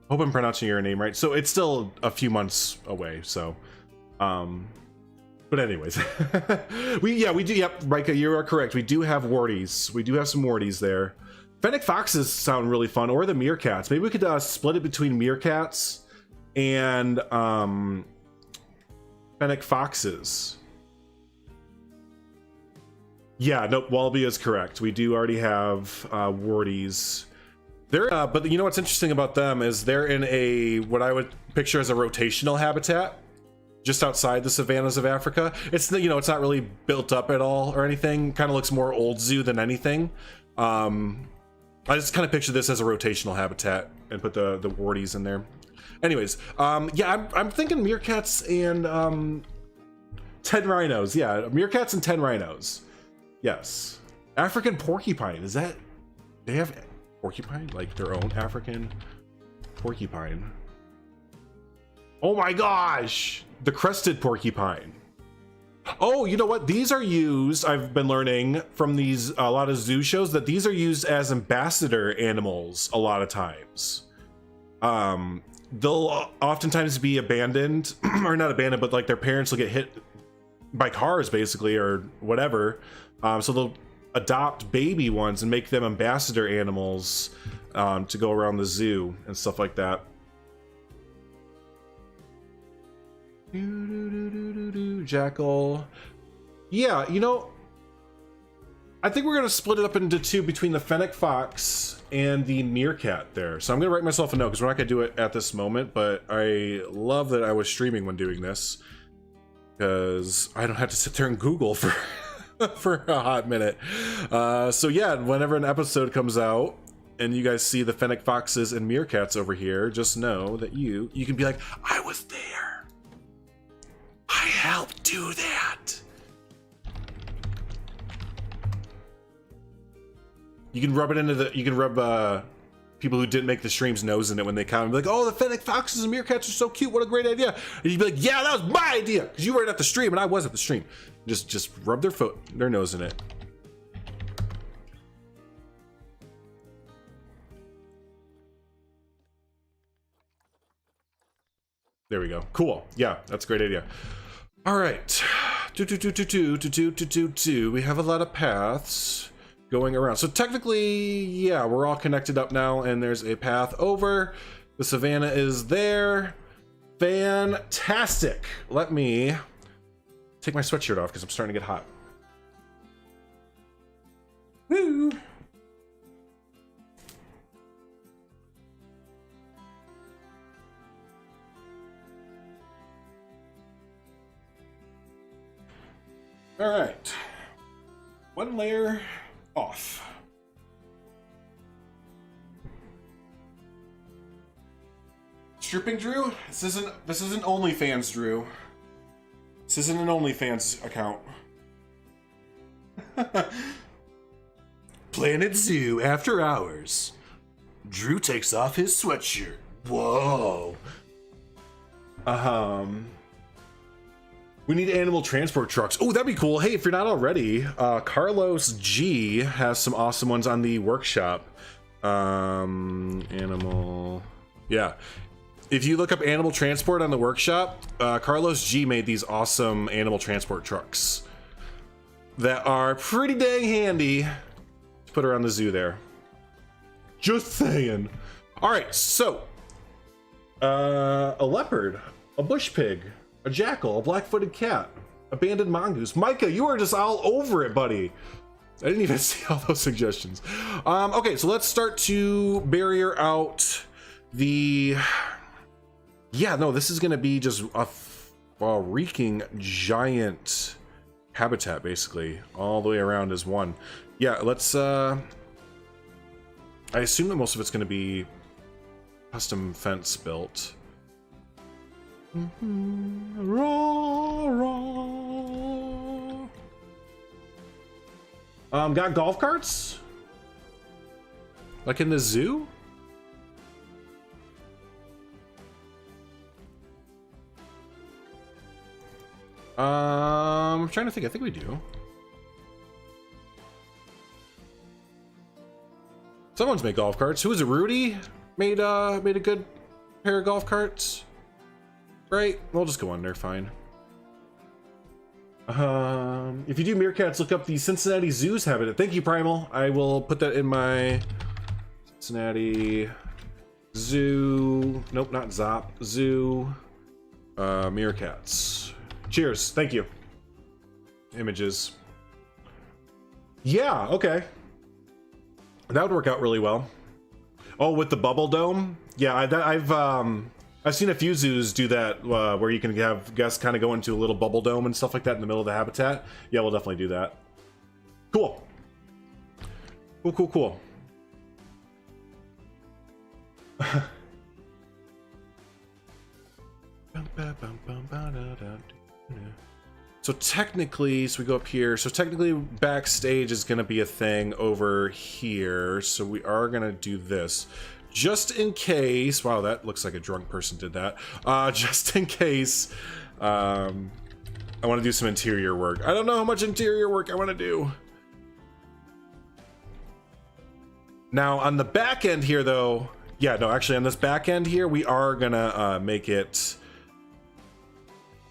Hope I'm pronouncing your name right. So it's still a few months away. So, but anyways, we do. Yep, Rika, you are correct. We do have warties. We do have some warties there. Fennec foxes sound really fun, or the meerkats. Maybe we could split it between meerkats and Fennec foxes. Yeah, nope, Wallaby is correct. We do already have warties. They're, but you know what's interesting about them is they're in a, what I would picture as a rotational habitat, just outside the savannas of Africa. It's, you know, it's not really built up at all or anything. Kind of looks more old zoo than anything. I just kind of picture this as a rotational habitat and put the warties in there. Anyways, yeah, I'm thinking meerkats and 10 rhinos. Yeah, meerkats and 10 rhinos. Yes. African porcupine. Is that, they have porcupine? Like their own African porcupine. Oh my gosh! The crested porcupine. Oh, you know what? These are used, I've been learning from these, a lot of zoo shows, that these are used as ambassador animals a lot of times. They'll oftentimes be abandoned, or not abandoned, but like their parents will get hit by cars basically, or whatever. So they'll adopt baby ones and make them ambassador animals to go around the zoo and stuff like that. Jackal. Yeah, you know, I think we're gonna split it up into 2 between the fennec fox and the meerkat there. So I'm gonna write myself a note because we're not gonna do it at this moment, but I love that I was streaming when doing this because I don't have to sit there and Google for for a hot minute. So yeah, whenever an episode comes out and you guys see the fennec foxes and meerkats over here, just know that you can be like, I was there. I helped do that. You can rub it into the, you can rub people who didn't make the stream's nose in it when they come and be like, oh, the fennec foxes and meerkats are so cute, what a great idea. And you'd be like, yeah, that was my idea, because you weren't at the stream and I was at the stream. Just rub their nose in it. There we go. Cool. Yeah, that's a great idea. All right. We have a lot of paths going around. So technically, yeah, we're all connected up now, and there's a path over. The savanna is there. Fantastic. Let me take my sweatshirt off because I'm starting to get hot. Woo! All right, 1 layer off. Stripping Drew? This isn't OnlyFans Drew. This isn't an OnlyFans account. Planet Zoo after hours. Drew takes off his sweatshirt. Whoa. We need animal transport trucks. Oh, that'd be cool. Hey, if you're not already, Carlos G has some awesome ones on the workshop. Animal. Yeah. If you look up animal transport on the workshop, Carlos G made these awesome animal transport trucks that are pretty dang handy to put around the zoo there. Just saying. All right, so a leopard, a bush pig, a jackal, a black-footed cat, abandoned mongoose. Micah, you are just all over it, buddy. I didn't even see all those suggestions. Okay, so let's start to barrier out the... Yeah, no, this is going to be just a reeking giant habitat, basically. All the way around is one. Yeah, let's... I assume that most of it's going to be custom fence built. Raw, raw. Got golf carts? Like in the zoo? I'm trying to think. I think we do. Someone's made golf carts. Who is it? Rudy made a good pair of golf carts. Right? We'll just go under. Fine. If you do meerkats, look up the Cincinnati Zoo's habitat. Thank you, Primal. I will put that in my Cincinnati Zoo. Nope, not Zop. Zoo. Meerkats. Cheers. Thank you. Images. Yeah. Okay. That would work out really well. Oh, with the bubble dome? Yeah, I've seen a few zoos do that, where you can have guests kind of go into a little bubble dome and stuff like that in the middle of the habitat. Yeah, we'll definitely do that. Cool. Cool. So technically, so we go up here. So technically, backstage is going to be a thing over here. So we are going to do this. Just in case, wow, that looks like a drunk person did that. Just in case, I want to do some interior work. I don't know how much interior work I want to do. Now on the back end here, though, yeah, no, actually on this back end here, we are gonna make it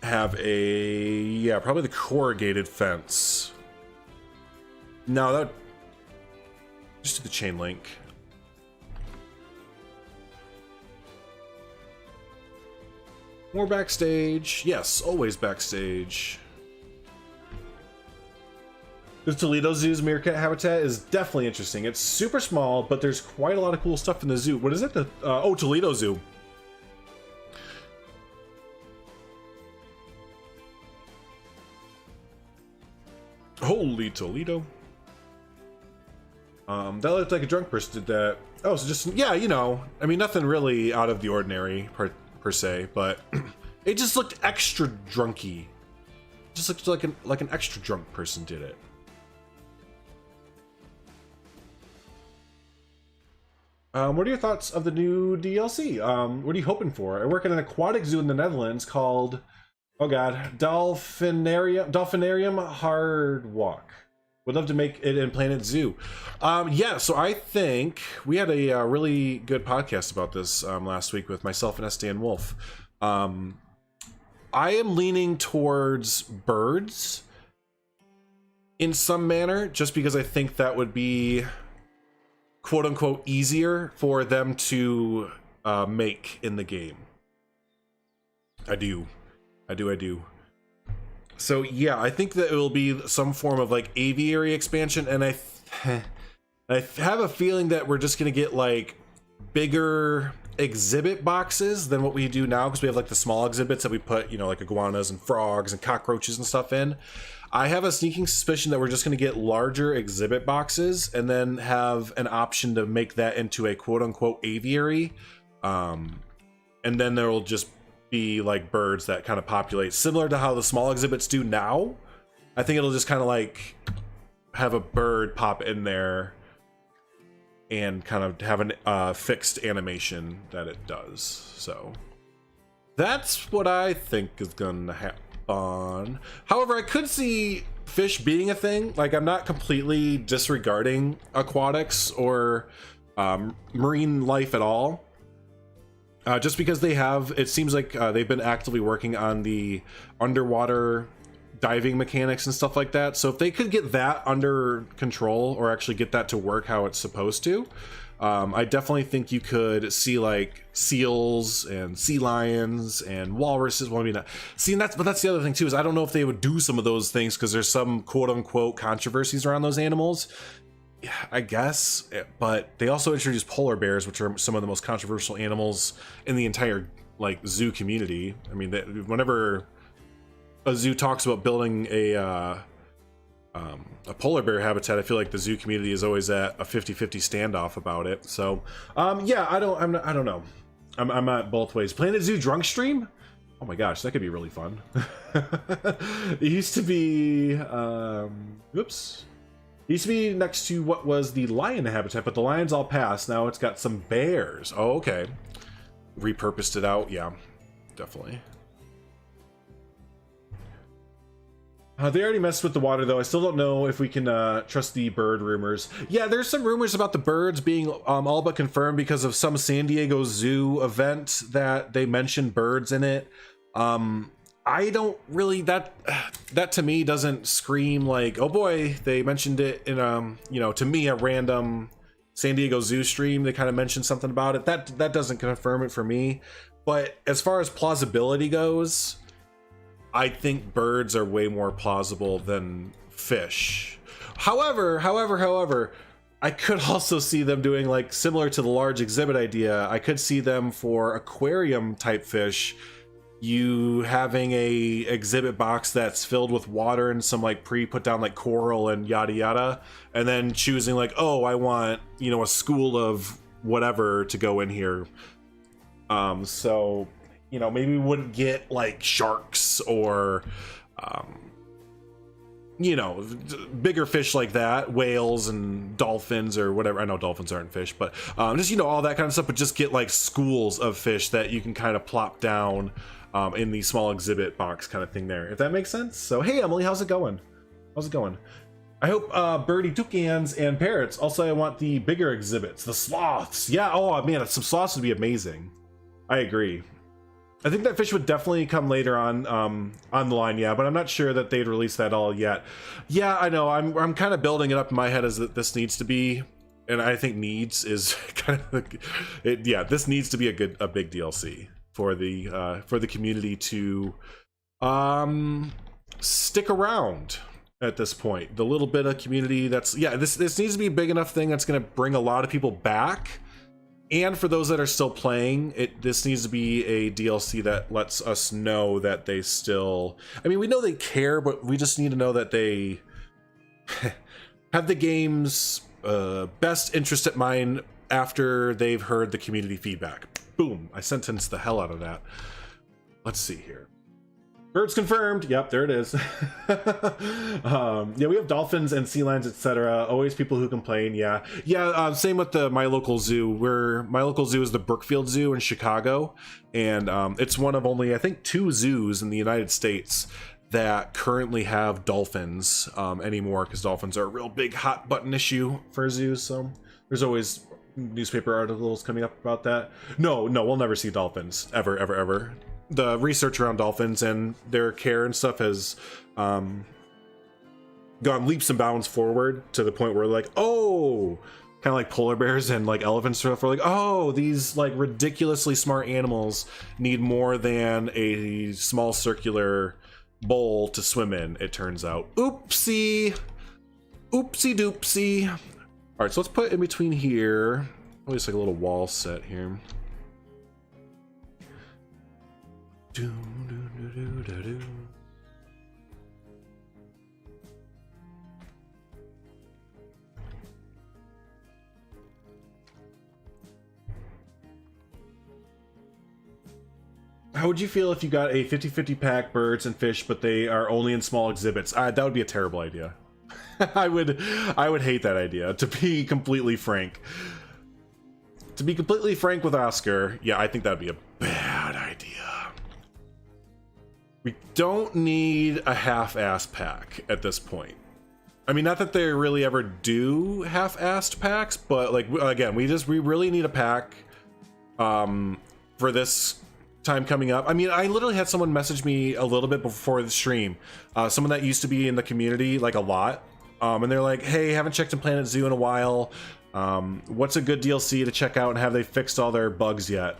have a, yeah, probably the corrugated fence. No, that just do the chain link. More backstage. Yes, always backstage. The Toledo Zoo's meerkat habitat is definitely interesting. It's super small, but there's quite a lot of cool stuff in the zoo. What is it? Oh, Toledo Zoo. Holy Toledo. That looked like a drunk person did that. Oh, so just, yeah, you know, I mean, nothing really out of the ordinary per se, but it just looked extra drunky. Just looked like an extra drunk person did it. What are your thoughts of the new DLC? What are you hoping for? I work at an aquatic zoo in the Netherlands called, oh god, Dolphinarium Hard Walk. Would love to make it in Planet Zoo. Yeah, so I think we had a really good podcast about this last week with myself and SD and Wolf. I am leaning towards birds in some manner, just because I think that would be quote unquote easier for them to make in the game. I do. So yeah, I think that it will be some form of like aviary expansion, and I have a feeling that we're just gonna get like bigger exhibit boxes than what we do now, because we have like the small exhibits that we put, you know, like iguanas and frogs and cockroaches and stuff in. I have a sneaking suspicion that we're just going to get larger exhibit boxes and then have an option to make that into a quote unquote aviary. And then there will just be like birds that kind of populate similar to how the small exhibits do now. I think it'll just kind of like have a bird pop in there and kind of have an fixed animation that it does. So that's what I think is gonna happen. However, I could see fish being a thing. Like, I'm not completely disregarding aquatics or marine life at all. Just because they have, it seems like they've been actively working on the underwater diving mechanics and stuff like that. So if they could get that under control, or actually get that to work how it's supposed to, I definitely think you could see like seals and sea lions and walruses. Well, I mean, see, but that's the other thing too, is I don't know if they would do some of those things because there's some quote unquote controversies around those animals. Yeah, I guess, but they also introduced polar bears, which are some of the most controversial animals in the entire like zoo community. I mean, whenever a zoo talks about building a polar bear habitat, I feel like the zoo community is always at a 50-50 standoff about it. So, yeah, I don't know. I'm at both ways. Planet Zoo drunk stream? Oh my gosh, that could be really fun. It used to be, oops. It used to be next to what was the lion habitat, but the lions all passed. Now it's got some bears. Oh, okay. Repurposed it out. Yeah, definitely. They already messed with the water, though. I still don't know if we can trust the bird rumors. Yeah, there's some rumors about the birds being all but confirmed because of some San Diego Zoo event that they mentioned birds in it. I don't really, that to me doesn't scream like, oh boy, they mentioned it in you know, to me, a random San Diego Zoo stream. They kind of mentioned something about it. That doesn't confirm it for me. But as far as plausibility goes, I think birds are way more plausible than fish. However, I could also see them doing, like, similar to the large exhibit idea. I could see them for aquarium type fish, you having a exhibit box that's filled with water and some like put down like coral and yada yada, and then choosing like, oh, I want, you know, a school of whatever to go in here. So, you know, maybe we wouldn't get like sharks or you know, bigger fish like that, whales and dolphins or whatever. I know dolphins aren't fish, but just, you know, all that kind of stuff, but just get like schools of fish that you can kind of plop down in the small exhibit box kind of thing there, if that makes sense. So hey Emily, how's it going? I hope birdie toucans and parrots. Also, I want the bigger exhibits, the sloths. Yeah, oh man, some sloths would be amazing. I agree. I think that fish would definitely come later on the line, yeah, but I'm not sure that they'd release that all yet. Yeah, I know. I'm kind of building it up in my head as that this needs to be, and I think needs is kind of yeah, this needs to be a big DLC for the community to stick around at this point. The little bit of community that's, yeah, this needs to be a big enough thing that's going to bring a lot of people back. And for those that are still playing, this needs to be a DLC that lets us know that they still... I mean, we know they care, but we just need to know that they have the game's best interest at mind after they've heard the community feedback. Boom, I sentenced the hell out of that. Let's see here. Birds confirmed. Yep, there it is. Yeah, we have dolphins and sea lions, etc. Always people who complain. Yeah, same with my local zoo. My local zoo is the Brookfield Zoo in Chicago, and it's one of only, I think, 2 zoos in the United States that currently have dolphins anymore, because dolphins are a real big hot button issue for zoos. So there's always newspaper articles coming up about that. No, we'll never see dolphins ever. The research around dolphins and their care and stuff has gone leaps and bounds forward to the point where, like, oh, kind of like polar bears and like elephants stuff, we're like, oh, these like ridiculously smart animals need more than a small circular bowl to swim in, it turns out. Oopsie doopsie. All right, so let's put in between here, probably just like a little wall set here. How would you feel if you got a 50-50 pack birds and fish, but they are only in small exhibits? That would be a terrible idea. I would hate that idea, to be completely frank. To be completely frank with Oscar, yeah, I think that'd be a bad idea. We don't need a half-assed pack at this point. I mean, not that they really ever do half-assed packs, but like, again, we really need a pack for this time coming up. I mean, I literally had someone message me a little bit before the stream, someone that used to be in the community like a lot, and they're like, hey, haven't checked in Planet Zoo in a while. What's a good DLC to check out, and have they fixed all their bugs yet?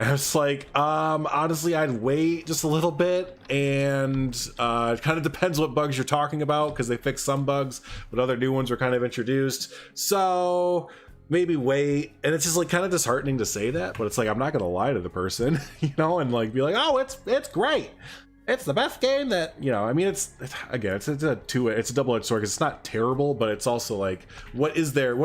And it's like, honestly, I'd wait just a little bit, and it kind of depends what bugs you're talking about, because they fixed some bugs, but other new ones were kind of introduced. So maybe wait. And it's just like kind of disheartening to say that, but it's like, I'm not gonna lie to the person, you know, and like be like, oh, it's great. It's the best game that, you know, I mean, it's a double-edged sword, because it's not terrible, but it's also like, what is there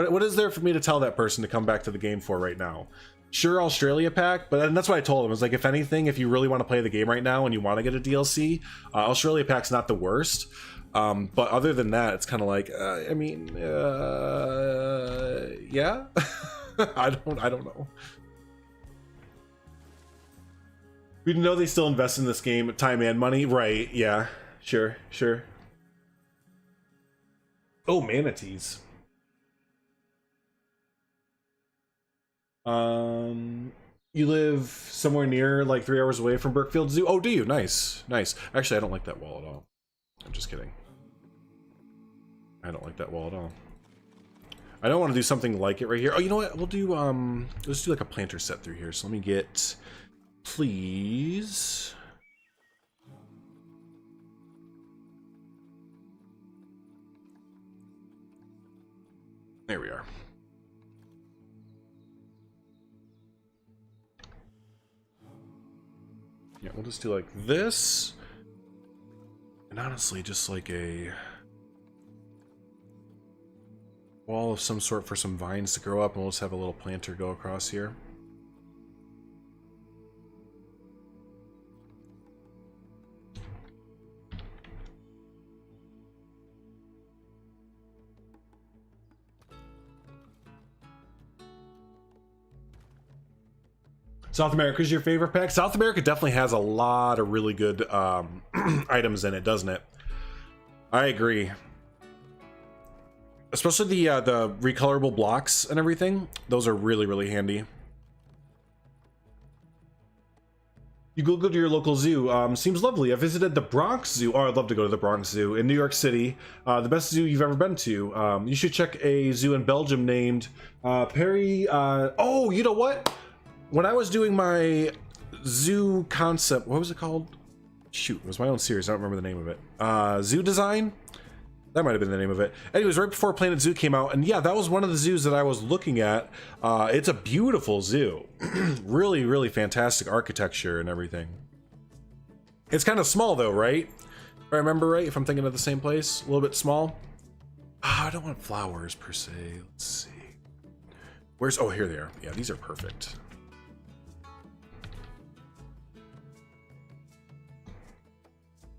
for me to tell that person to come back to the game for right now? Sure, Australia pack, but that's what I told him. I was like, if anything, if you really want to play the game right now and you want to get a DLC, Australia pack's not the worst. But other than that, it's kind of like, I mean, yeah. I don't know. We know they still invest in this game, time and money, right? Yeah, sure. Oh, manatees. You live somewhere near, like 3 hours away from Brookfield Zoo? Oh, do you? Nice. Actually, I don't like that wall at all. I'm just kidding. I don't like that wall at all. I don't want to do something like it right here. Oh, you know what? We'll do, let's do like a planter set through here. So let me get, please. There we are. Yeah, we'll just do like this. And honestly, just like a wall of some sort for some vines to grow up, and we'll just have a little planter go across here. South America is your favorite pack? South America definitely has a lot of really good items in it, doesn't it? I agree. Especially the recolorable blocks and everything. Those are really, really handy. You Googled your local zoo. Seems lovely. I visited the Bronx Zoo. Oh, I'd love to go to the Bronx Zoo in New York City. The best zoo you've ever been to. You should check a zoo in Belgium named Perry. Oh, you know what? When I was doing my zoo concept, what was it called? Shoot, it was my own series. I don't remember the name of it. Zoo Design? That might have been the name of it. Anyways, right before Planet Zoo came out, and yeah, that was one of the zoos that I was looking at. It's a beautiful zoo. Really, really fantastic architecture and everything. It's kind of small though, right? If I remember right, if I'm thinking of the same place, a little bit small. I don't want flowers per se. Let's see. Where's, oh, here they are. Yeah, these are perfect.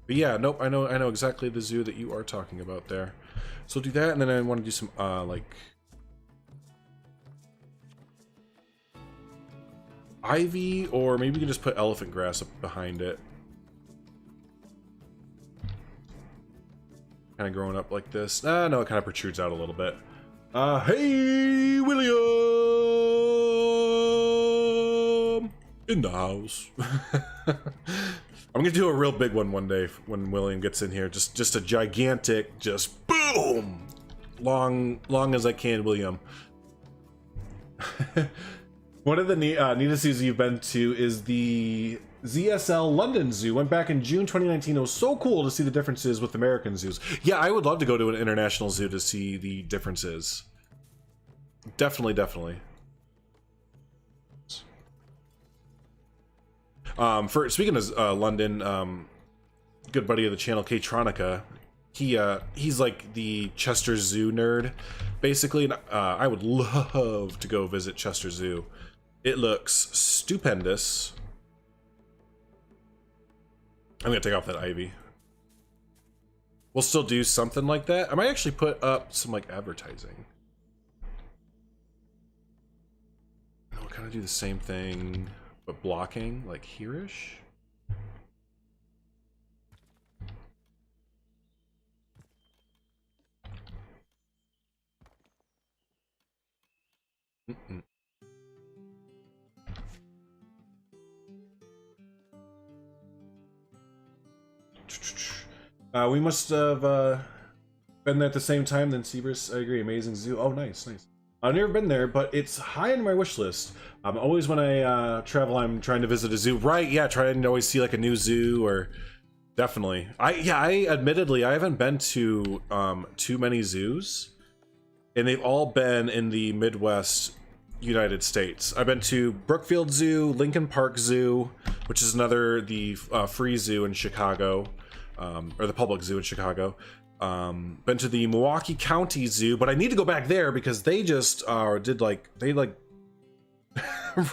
But yeah, nope, I know exactly the zoo that you are talking about there. So do that, and then I want to do some, like, ivy, or maybe we can just put elephant grass up behind it. Kind of growing up like this. No, it kind of protrudes out a little bit. Hey, William! In the house. I'm gonna do a real big one day when William gets in here. Just a gigantic, just boom, long as I can, William. One of the neatest zoos you've been to is the ZSL London Zoo. Went back in June 2019. It was so cool to see the differences with American zoos. Yeah, I would love to go to an international zoo to see the differences. Definitely. For speaking of London, good buddy of the channel, K-Tronica, he's like the Chester Zoo nerd, basically. And, I would love to go visit Chester Zoo. It looks stupendous. I'm gonna take off that ivy. We'll still do something like that. I might actually put up some like advertising. And we'll kind of do the same thing, but blocking, like here-ish. We must have been there at the same time then, Seabrus. I agree, amazing zoo. Oh, nice. I've never been there, but it's high on my wish list. Always when I travel, I'm trying to visit a zoo. Right, yeah, trying to always see like a new zoo, or definitely. I admittedly, I haven't been to too many zoos, and they've all been in the Midwest United States. I've been to Brookfield Zoo, Lincoln Park Zoo, which is the free zoo in Chicago, or the public zoo in Chicago. Been to the Milwaukee County Zoo, but I need to go back there because they just they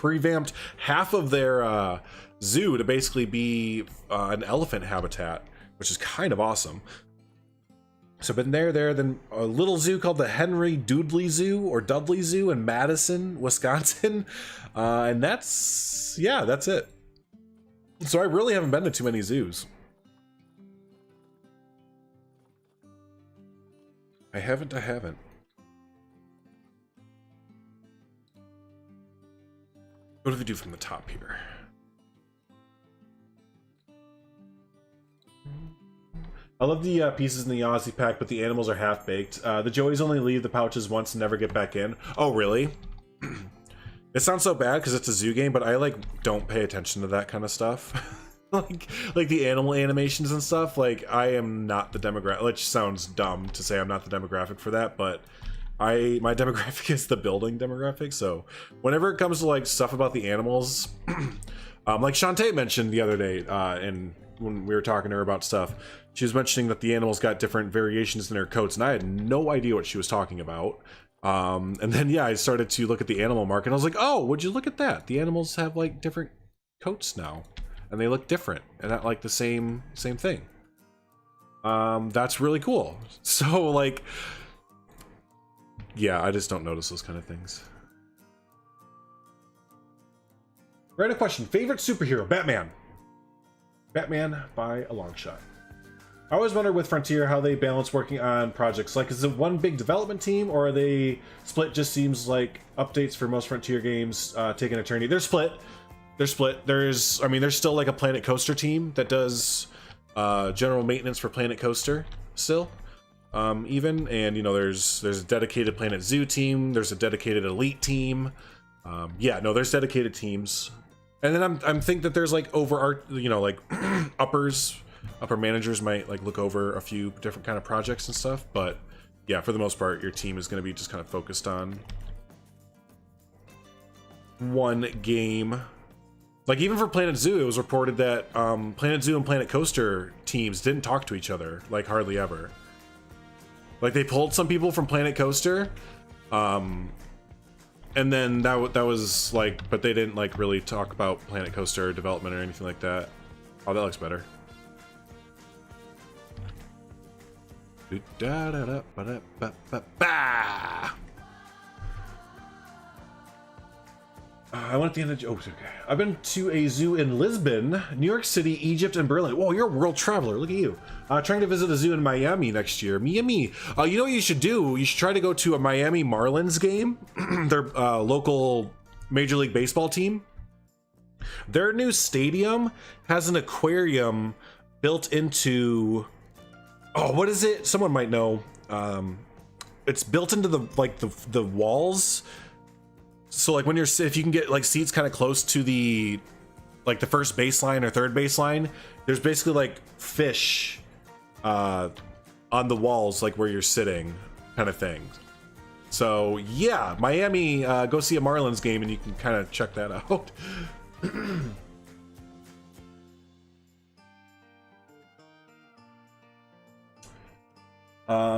revamped half of their zoo to basically be an elephant habitat, which is kind of awesome. So I've been there, then a little zoo called the Henry Dudley Zoo or Dudley Zoo in Madison, Wisconsin. And that's it. So I really haven't been to too many zoos. I haven't. What do they do from the top here? I love the pieces in the Aussie pack, but the animals are half-baked. The Joeys only leave the pouches once and never get back in. Oh, really? It sounds so bad because it's a zoo game, but I, like, don't pay attention to that kind of stuff. like the animal animations and stuff. Like, I am not the demographic. Which sounds dumb to say I'm not the demographic for that, but my demographic is the building demographic. So whenever it comes to, like, stuff about the animals, like Shantae mentioned the other day, and when we were talking to her about stuff, she was mentioning that the animals got different variations in their coats, and I had no idea what she was talking about. And then, yeah, I started to look at the animal market, and I was like, oh, would you look at that? The animals have, like, different coats now, and they look different, and not, like, the same thing. That's really cool. So, like, yeah, I just don't notice those kind of things. Right, a question. Favorite superhero? Batman. Batman by a long shot. I always wonder with Frontier how they balance working on projects. Like, is it one big development team, or are they split? Just seems like updates for most Frontier games take an eternity. They're split. There's still like a Planet Coaster team that does general maintenance for Planet Coaster still, even. And, you know, there's a dedicated Planet Zoo team. There's a dedicated Elite team. Yeah, no, there's dedicated teams. And then I'm think that there's like like upper managers might like look over a few different kind of projects and stuff, but yeah, for the most part, your team is going to be just kind of focused on one game. Like, even for Planet Zoo, it was reported that Planet Zoo and Planet Coaster teams didn't talk to each other, like, hardly ever. Like, they pulled some people from Planet Coaster, and then that was like, but they didn't like really talk about Planet Coaster development or anything like that. Oh, that looks better. I went at the end of okay. I've been to a zoo in Lisbon, New York City, Egypt, and Berlin. Whoa, you're a world traveler. Look at you. Trying to visit a zoo in Miami next year. Miami. You know what you should do? You should try to go to a Miami Marlins game. Their local Major League Baseball team. Their new stadium has an aquarium built into. Oh, what is it? Someone might know. It's built into the walls. So like when you're, if you can get like seats kind of close to the first baseline or third baseline, there's basically like fish on the walls, like where you're sitting, kind of thing. So yeah, Miami, go see a Marlins game and you can kind of check that out.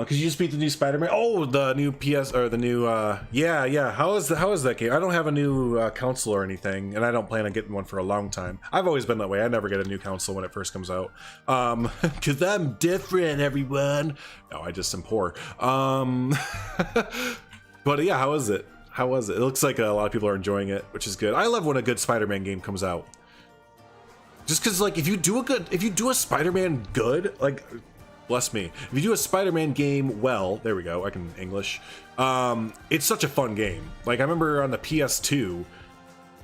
Cause you just beat the new Spider-Man. Oh, the new PS or the new yeah. How is that game? I don't have a new console or anything, and I don't plan on getting one for a long time. I've always been that way. I never get a new console when it first comes out. Cause I'm different, everyone. No, I just am poor. But yeah, how is it? How was it? It looks like a lot of people are enjoying it, which is good. I love when a good Spider-Man game comes out. Just cause like if you do a Spider-Man good, like. Bless me. If you do a Spider-Man game well, there we go, I can English. It's such a fun game. Like, I remember on the PS2,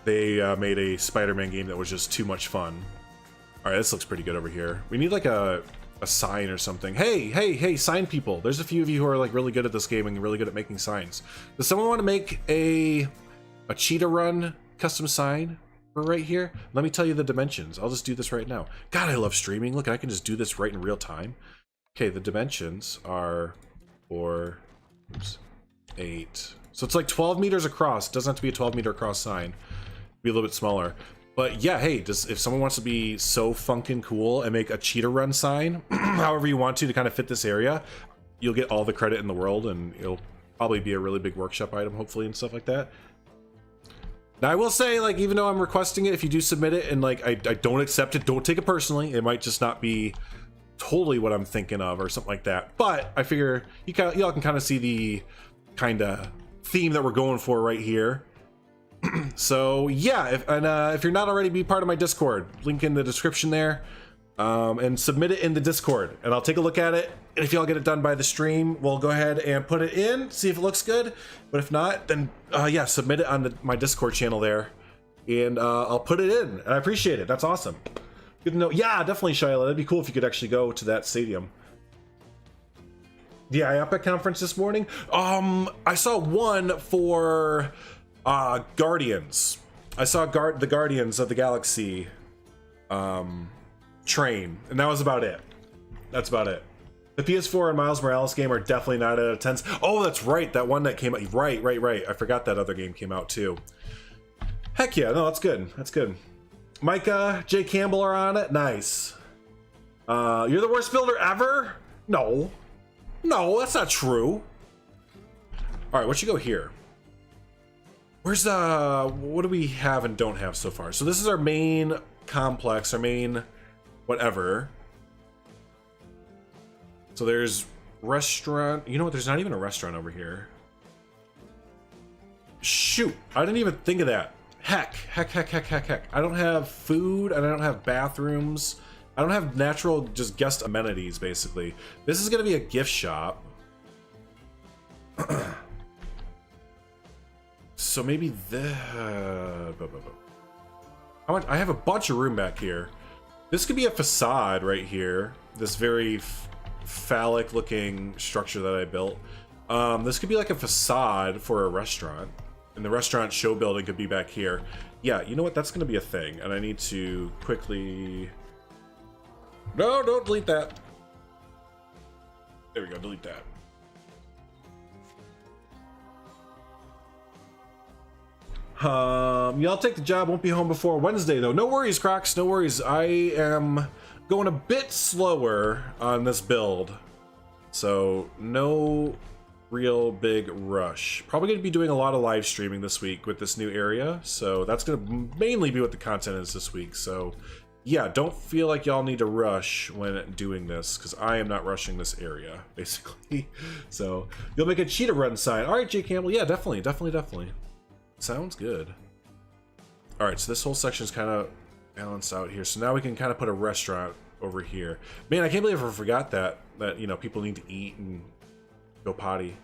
they made a Spider-Man game that was just too much fun. All right, this looks pretty good over here. We need like a sign or something. Hey, sign people. There's a few of you who are like really good at this game and really good at making signs. Does someone want to make a Cheetah Run custom sign for right here? Let me tell you the dimensions. I'll just do this right now. God, I love streaming. Look, I can just do this right in real time. Okay, the dimensions are 4, 8. So it's like 12 meters across. It doesn't have to be a 12-meter across sign. Be a little bit smaller. But yeah, hey, if someone wants to be so funkin' cool and make a Cheetah Run sign, however you want to kind of fit this area, you'll get all the credit in the world, and it'll probably be a really big workshop item, hopefully, and stuff like that. Now, I will say, like, even though I'm requesting it, if you do submit it and, like, I don't accept it, don't take it personally. It might just not be totally what I'm thinking of or something like that. But I figure y'all can kind of see the kind of theme that we're going for right here. So yeah, if you're not already, be part of my Discord. Link in the description there, and submit it in the Discord, and I'll take a look at it. And if y'all get it done by the stream, we'll go ahead and put it in, see if it looks good. But if not, then yeah, submit it on my Discord channel there, and I'll put it in. And I appreciate it. That's awesome. Good to know. Yeah, definitely, Shyla. That'd be cool if you could actually go to that stadium. The IAPA conference this morning. I saw one for Guardians. I saw the Guardians of the Galaxy train, and that was about it. That's about it. The PS4 and Miles Morales game are definitely not out of 10s. Oh, that's right. That one that came out. Right. I forgot that other game came out too. Heck yeah. No, that's good. That's good. Micah, Jay Campbell are on it. Nice. You're the worst builder ever? No, that's not true. All right, what should go here? Where's what do we have and don't have so far? So this is our main complex, our main whatever. So there's restaurant. You know what? There's not even a restaurant over here. Shoot, I didn't even think of that. Heck. I don't have food and I don't have bathrooms. I don't have natural, just guest amenities, basically. This is gonna be a gift shop. So maybe the... How much? I have a bunch of room back here. This could be a facade right here. This very phallic looking structure that I built. This could be like a facade for a restaurant. And the restaurant show building could be back here. Yeah, you know what? That's going to be a thing. And I need to quickly... No, don't delete that. There we go, delete that. Yeah, I'll take the job. Won't be home before Wednesday, though. No worries, Crocs. No worries. I am going a bit slower on this build. So, no real big rush. Probably going to be doing a lot of live streaming this week with this new area, so that's going to mainly be what the content is this week. So yeah, don't feel like y'all need to rush when doing this, because I am not rushing this area, basically. So you'll make a cheetah run sign. All right, Jay Campbell. Yeah, definitely. Sounds good. All right, so this whole section is kind of balanced out here. So now we can kind of put a restaurant over here. Man, I can't believe I forgot that you know, people need to eat and go potty.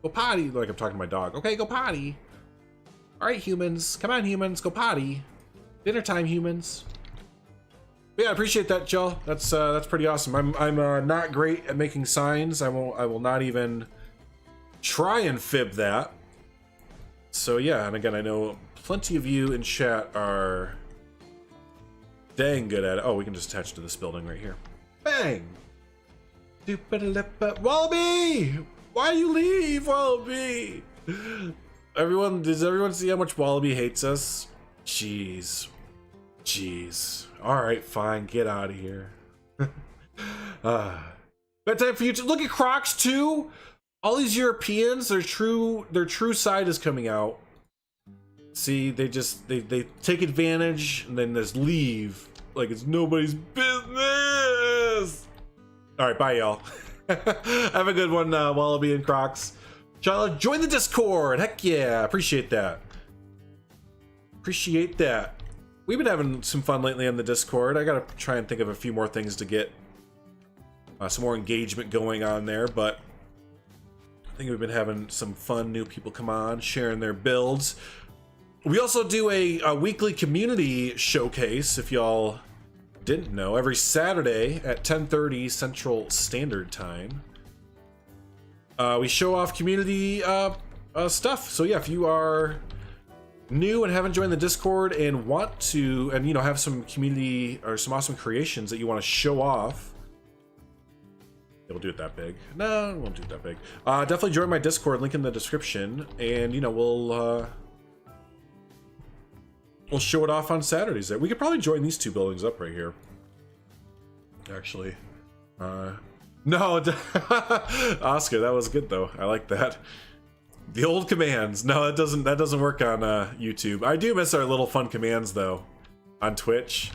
Go potty, like I'm talking to my dog. Okay, go potty. All right, humans. Come on, humans, go potty. Dinner time, humans. But yeah, I appreciate that, Joe. That's pretty awesome. I'm not great at making signs. I will not even try and fib that. So yeah, and again, I know plenty of you in chat are dang good at it. Oh, we can just attach to this building right here. Bang! Wallaby! Why you leave, Wallaby? Does everyone see how much Wallaby hates us? Jeez. Alright, fine, get out of here. Bedtime for you to look at Crocs too. All these Europeans, their true side is coming out. See, they take advantage and then just leave like it's nobody's business. All right, bye, y'all. Have a good one, Wallaby and Crocs. Charlotte, join the Discord. Heck yeah, appreciate that. We've been having some fun lately on the Discord. I gotta try and think of a few more things to get some more engagement going on there, but I think we've been having some fun new people come on, sharing their builds. We also do a weekly community showcase, if y'all didn't know, every Saturday at 10:30 Central Standard Time. We show off community stuff. So yeah, if you are new and haven't joined the Discord and want to, and you know, have some community or some awesome creations that you want to show off, we'll do it that big. No, we won't do it that big. Definitely join my Discord, link in the description, and you know, we'll show it off on Saturdays. We could probably join these two buildings up right here. Actually, no, Oscar, that was good though. I like that. The old commands. No, that doesn't work on YouTube. I do miss our little fun commands though, on Twitch.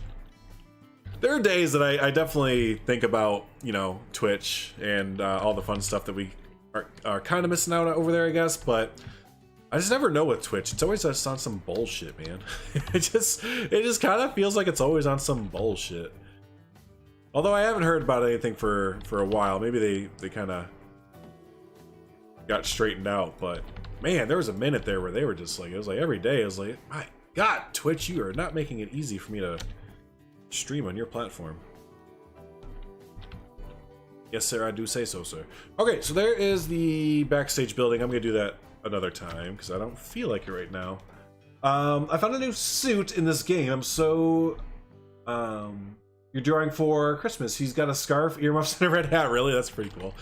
there are days that I definitely think about, you know, Twitch and all the fun stuff that we are kind of missing out over there, I guess, but I just never know with Twitch. It's always just on some bullshit, man. it just kind of feels like it's always on some bullshit. Although I haven't heard about anything for a while. Maybe they kind of got straightened out, but man, there was a minute there where they were just like, it was like every day I was like, my God, Twitch, you are not making it easy for me to stream on your platform. Yes, sir, I do say so, sir. Okay, so there is the backstage building. I'm gonna do that another time because I don't feel like it right now. I found a new suit in this game. I'm so you're drawing for Christmas. He's got a scarf, earmuffs, and a red hat. Really, that's pretty cool.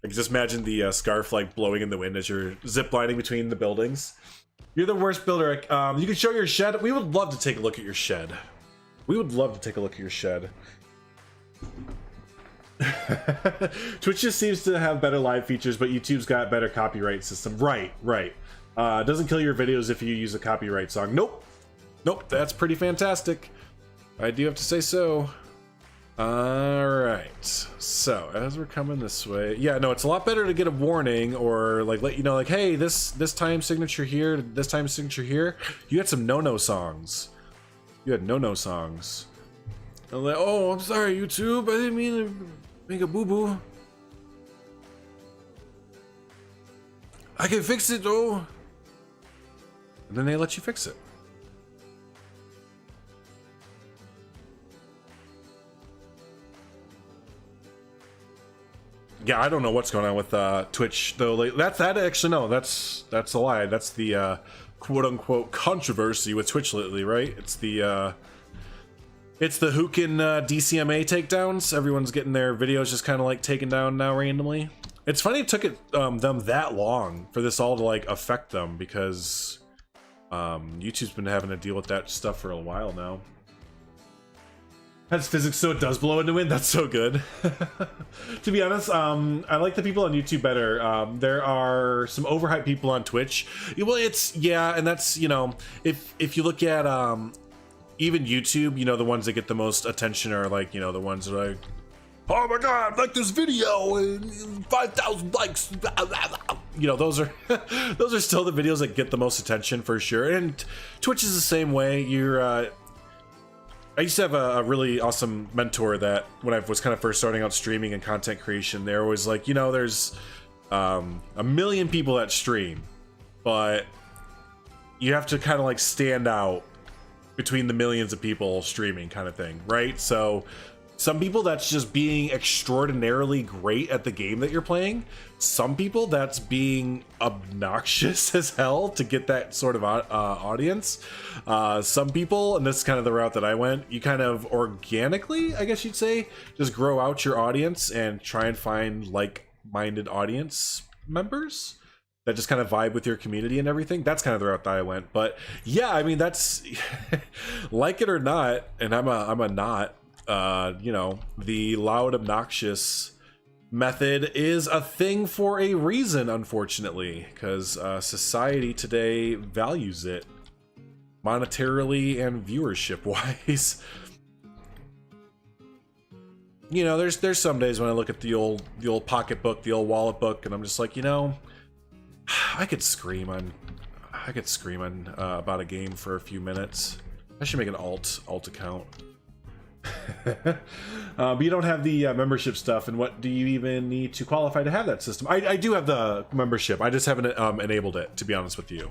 I can just imagine the scarf like blowing in the wind as you're ziplining between the buildings. You're the worst builder. You can show your shed. We would love to take a look at your shed. We would love to take a look at your shed. Twitch just seems to have better live features, but YouTube's got better copyright system. Right. It doesn't kill your videos if you use a copyright song. Nope, that's pretty fantastic. I do have to say so. Alright, so as we're coming this way, yeah, no, it's a lot better to get a warning or like let you know, like, hey, this time signature here, this time signature here. You had some no-no songs. You had no-no songs. I'm like, oh, I'm sorry, YouTube, I didn't mean to make a boo-boo. I can fix it though. And then they let you fix it. Yeah, I don't know what's going on with Twitch though. Like, that's a lie. That's the quote-unquote controversy with Twitch lately, right? It's the who can DCMA takedowns. Everyone's getting their videos just kind of like taken down now randomly. It's funny it took them that long for this all to like affect them because YouTube's been having to deal with that stuff for a while now. Has physics so it does blow in the wind. That's so good. To be honest, I like the people on YouTube better. There are some overhyped people on Twitch. Well, and that's, you know, if you look at even YouTube, you know, the ones that get the most attention are like, you know, the ones that are like, oh my God, like this video, 5,000 likes. You know, those are those are still the videos that get the most attention for sure. And Twitch is the same way. I used to have a really awesome mentor that when I was kind of first starting out streaming and content creation, they're always like, you know, there's a million people that stream, but you have to kind of like stand out between the millions of people streaming kind of thing, right? So some people that's just being extraordinarily great at the game that you're playing. Some people that's being obnoxious as hell to get that sort of audience. Some people, and this is kind of the route that I went, you kind of organically, I guess you'd say, just grow out your audience and try and find like-minded audience members that just kind of vibe with your community and everything. That's kind of the route that I went. But yeah, I mean, that's like it or not, and I'm a not. You know, the loud, obnoxious method is a thing for a reason, unfortunately, because society today values it monetarily and viewership wise. You know, there's some days when I look at the old pocketbook, the old wallet book, and I'm just like, you know, I could scream on about a game for a few minutes. I should make an alt account. But you don't have the membership stuff, and what do you even need to qualify to have that system? I do have the membership, I just haven't enabled it, to be honest with you.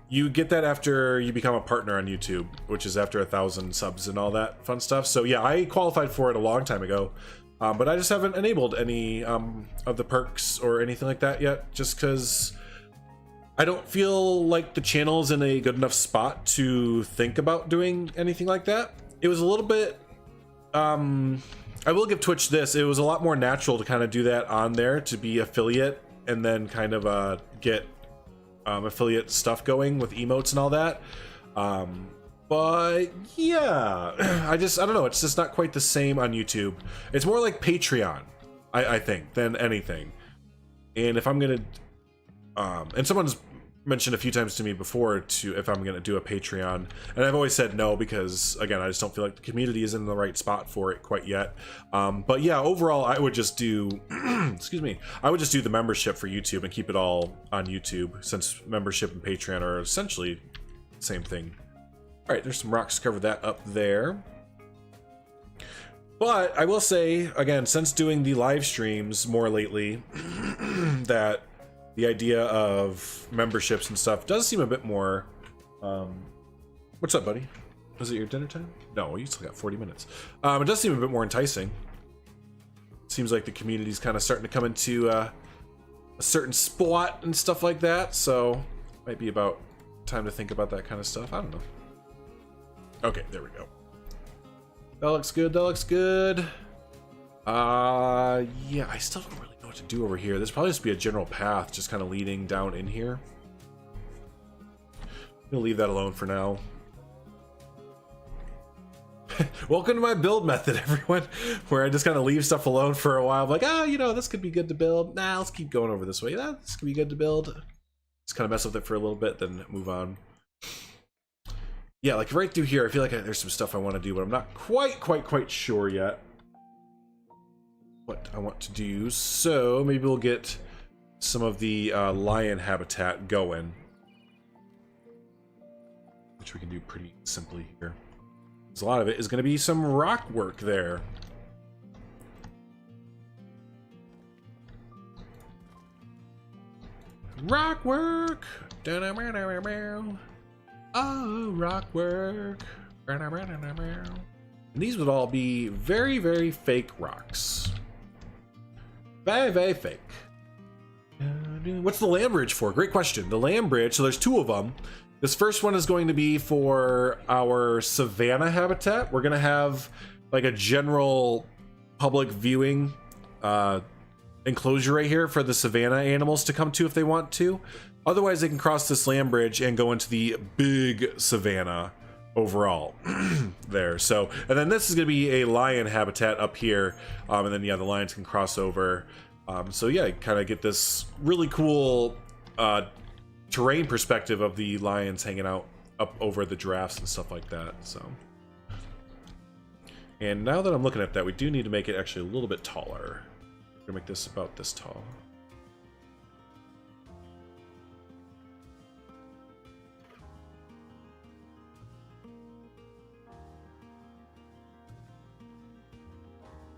You get that after you become a partner on YouTube, which is after 1,000 subs and all that fun stuff. So yeah, I qualified for it a long time ago, but I just haven't enabled any of the perks or anything like that yet, just because I don't feel like the channel is in a good enough spot to think about doing anything like that. It was a little bit, I will give Twitch this, it was a lot more natural to kind of do that on there, to be affiliate and then kind of get affiliate stuff going with emotes and all that. But yeah, I don't know, it's just not quite the same on YouTube. It's more like Patreon, I think, than anything. And if I'm gonna and someone's mentioned a few times to me before if I'm going to do a Patreon, and I've always said no because, again, I just don't feel like the community is in the right spot for it quite yet. But yeah, overall, I would just do excuse me, I would just do the membership for YouTube and keep it all on YouTube, since membership and Patreon are essentially the same thing. All right, there's some rocks, cover that up there. But I will say, again, since doing the live streams more lately, that the idea of memberships and stuff does seem a bit more, what's up, buddy? Was it your dinner time? No, you still got 40 minutes. It does seem a bit more enticing. Seems like the community's kind of starting to come into a certain spot and stuff like that, so might be about time to think about that kind of stuff. I don't know. Okay, there we go. That looks good, that looks good. Yeah, I still don't really know what to do over here. There's probably just be a general path just kind of leading down in here. I'm gonna leave that alone for now. Welcome to my build method, everyone, where I just kind of leave stuff alone for a while. I'm like, you know, this could be good to build. Nah, let's keep going over this way. This could be good to build. Just kind of mess with it for a little bit, then move on. Yeah, like right through here, I feel like there's some stuff I want to do, but I'm not quite sure yet what I want to do. So maybe we'll get some of the lion habitat going, which we can do pretty simply here. Because a lot of it is going to be some rock work there. Rock work. Oh, rock work. And these would all be very, very fake rocks. Very, very fake. What's the land bridge for? Great question. The land bridge, so there's two of them. This first one is going to be for our Savanna habitat. We're going to have like a general public viewing enclosure right here for the Savanna animals to come to if they want to. Otherwise, they can cross this land bridge and go into the big Savanna overall there. So, and then this is going to be a lion habitat up here. And then, yeah, the lions can cross over. So, yeah, kind of get this really cool terrain perspective of the lions hanging out up over the giraffes and stuff like that. So, and now that I'm looking at that, we do need to make it actually a little bit taller. We're going to make this about this tall.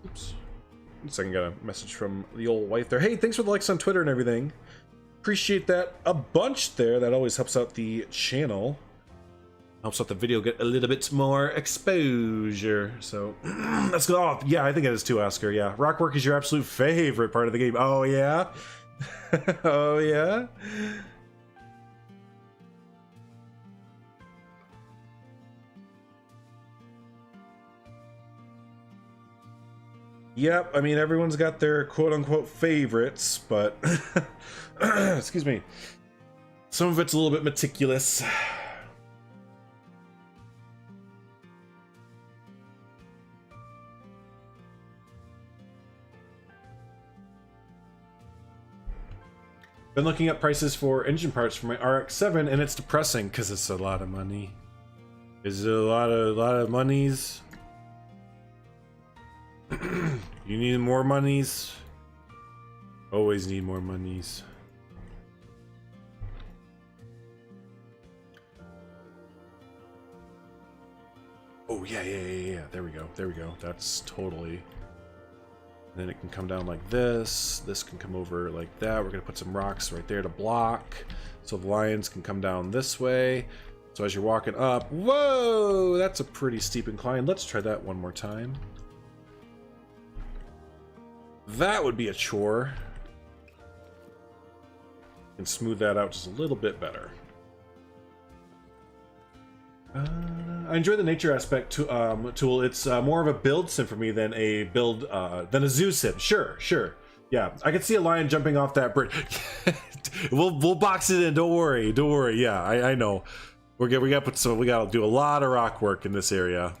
Oops. One second, got a message from the old wife there. Hey, thanks for the likes on Twitter and everything. Appreciate that a bunch there. That always helps out the channel. Helps out the video get a little bit more exposure. So, let's go. Oh, yeah, I think it is too, Oscar. Yeah. Rockwork is your absolute favorite part of the game. Oh, yeah? Oh, yeah? Yep, I mean, everyone's got their quote-unquote favorites, but excuse me, some of it's a little bit meticulous. Been looking up prices for engine parts for my RX-7, and it's depressing because it's a lot of money. Is it a lot of monies? You need more monies? Always need more monies. Oh, yeah. There we go. That's totally... And then it can come down like this. This can come over like that. We're going to put some rocks right there to block. So the lions can come down this way. So as you're walking up... Whoa! That's a pretty steep incline. Let's try that one more time. That would be a chore. And smooth that out just a little bit better. I enjoy the nature aspect tool. It's more of a build sim for me than a than a zoo sim. Sure. Yeah, I can see a lion jumping off that bridge. we'll box it in. Don't worry. Yeah, I know. We gotta do a lot of rock work in this area.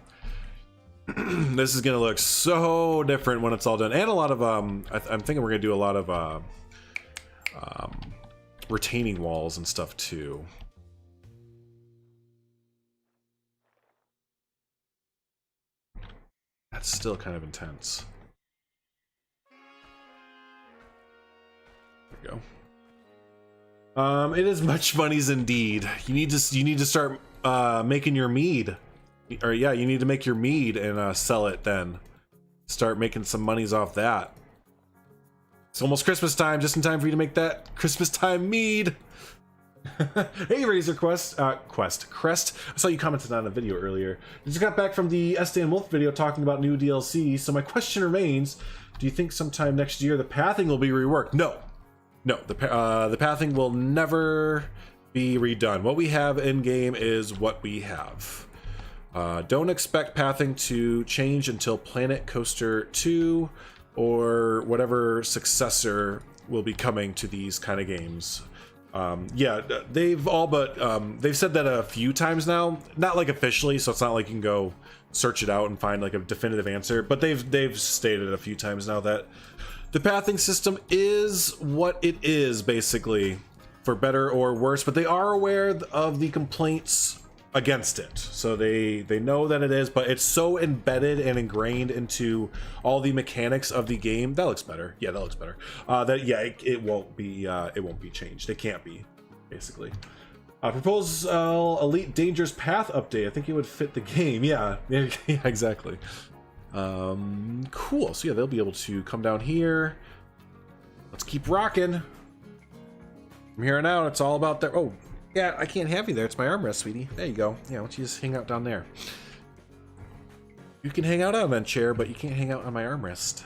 This is gonna look so different when it's all done, and a lot of I'm thinking we're gonna do a lot of retaining walls and stuff too. That's still kind of intense. There we go. It is much money's indeed. You need to start making your mead, or yeah, you need to make your mead and sell it. Then start making some monies off that. It's almost Christmas time, just in time for you to make that Christmas time mead. Hey, Razor Crest. I saw you commented on a video earlier. You just got back from the Estan Wolf video talking about new DLC, so my question remains, do you think sometime next year the pathing will be reworked? No, the pathing will never be redone. What we have in game is what we have. Don't expect pathing to change until Planet Coaster 2 or whatever successor will be coming to these kind of games. Yeah, they've all but they've said that a few times now, not like officially, so it's not like you can go search it out and find like a definitive answer, but they've stated a few times now that the pathing system is what it is, basically, for better or worse, but they are aware of the complaints against it, so they know that it is, but it's so embedded and ingrained into all the mechanics of the game. That looks better. Yeah, that looks better. That yeah, it won't be changed. It can't be, basically. Proposal Elite Dangerous Path update. I think it would fit the game. Yeah, yeah, exactly. Cool. So yeah, they'll be able to come down here. Let's keep rocking. From here on out, it's all about their. Oh. Yeah, I can't have you there. It's my armrest, sweetie. There you go. Yeah, why don't you just hang out down there? You can hang out on that chair, but you can't hang out on my armrest.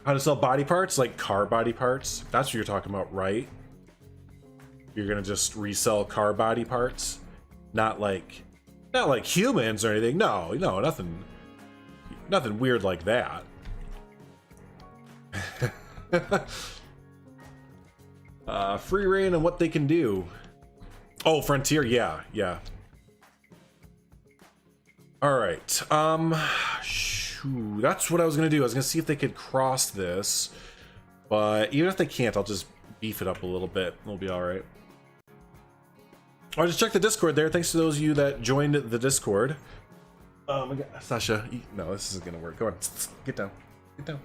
How to sell body parts? Like car body parts? That's what you're talking about, right? You're gonna just resell car body parts? Not like humans or anything. No, nothing weird like that. Free reign and what they can do. Oh, Frontier, yeah. All right. Shoo, that's what I was gonna do. I was gonna see if they could cross this, but even if they can't, I'll just beef it up a little bit. It'll be all right. I just checked the Discord there. Thanks to those of you that joined the Discord. Oh my God, Sasha, no, this isn't gonna work. Go on, get down, get down.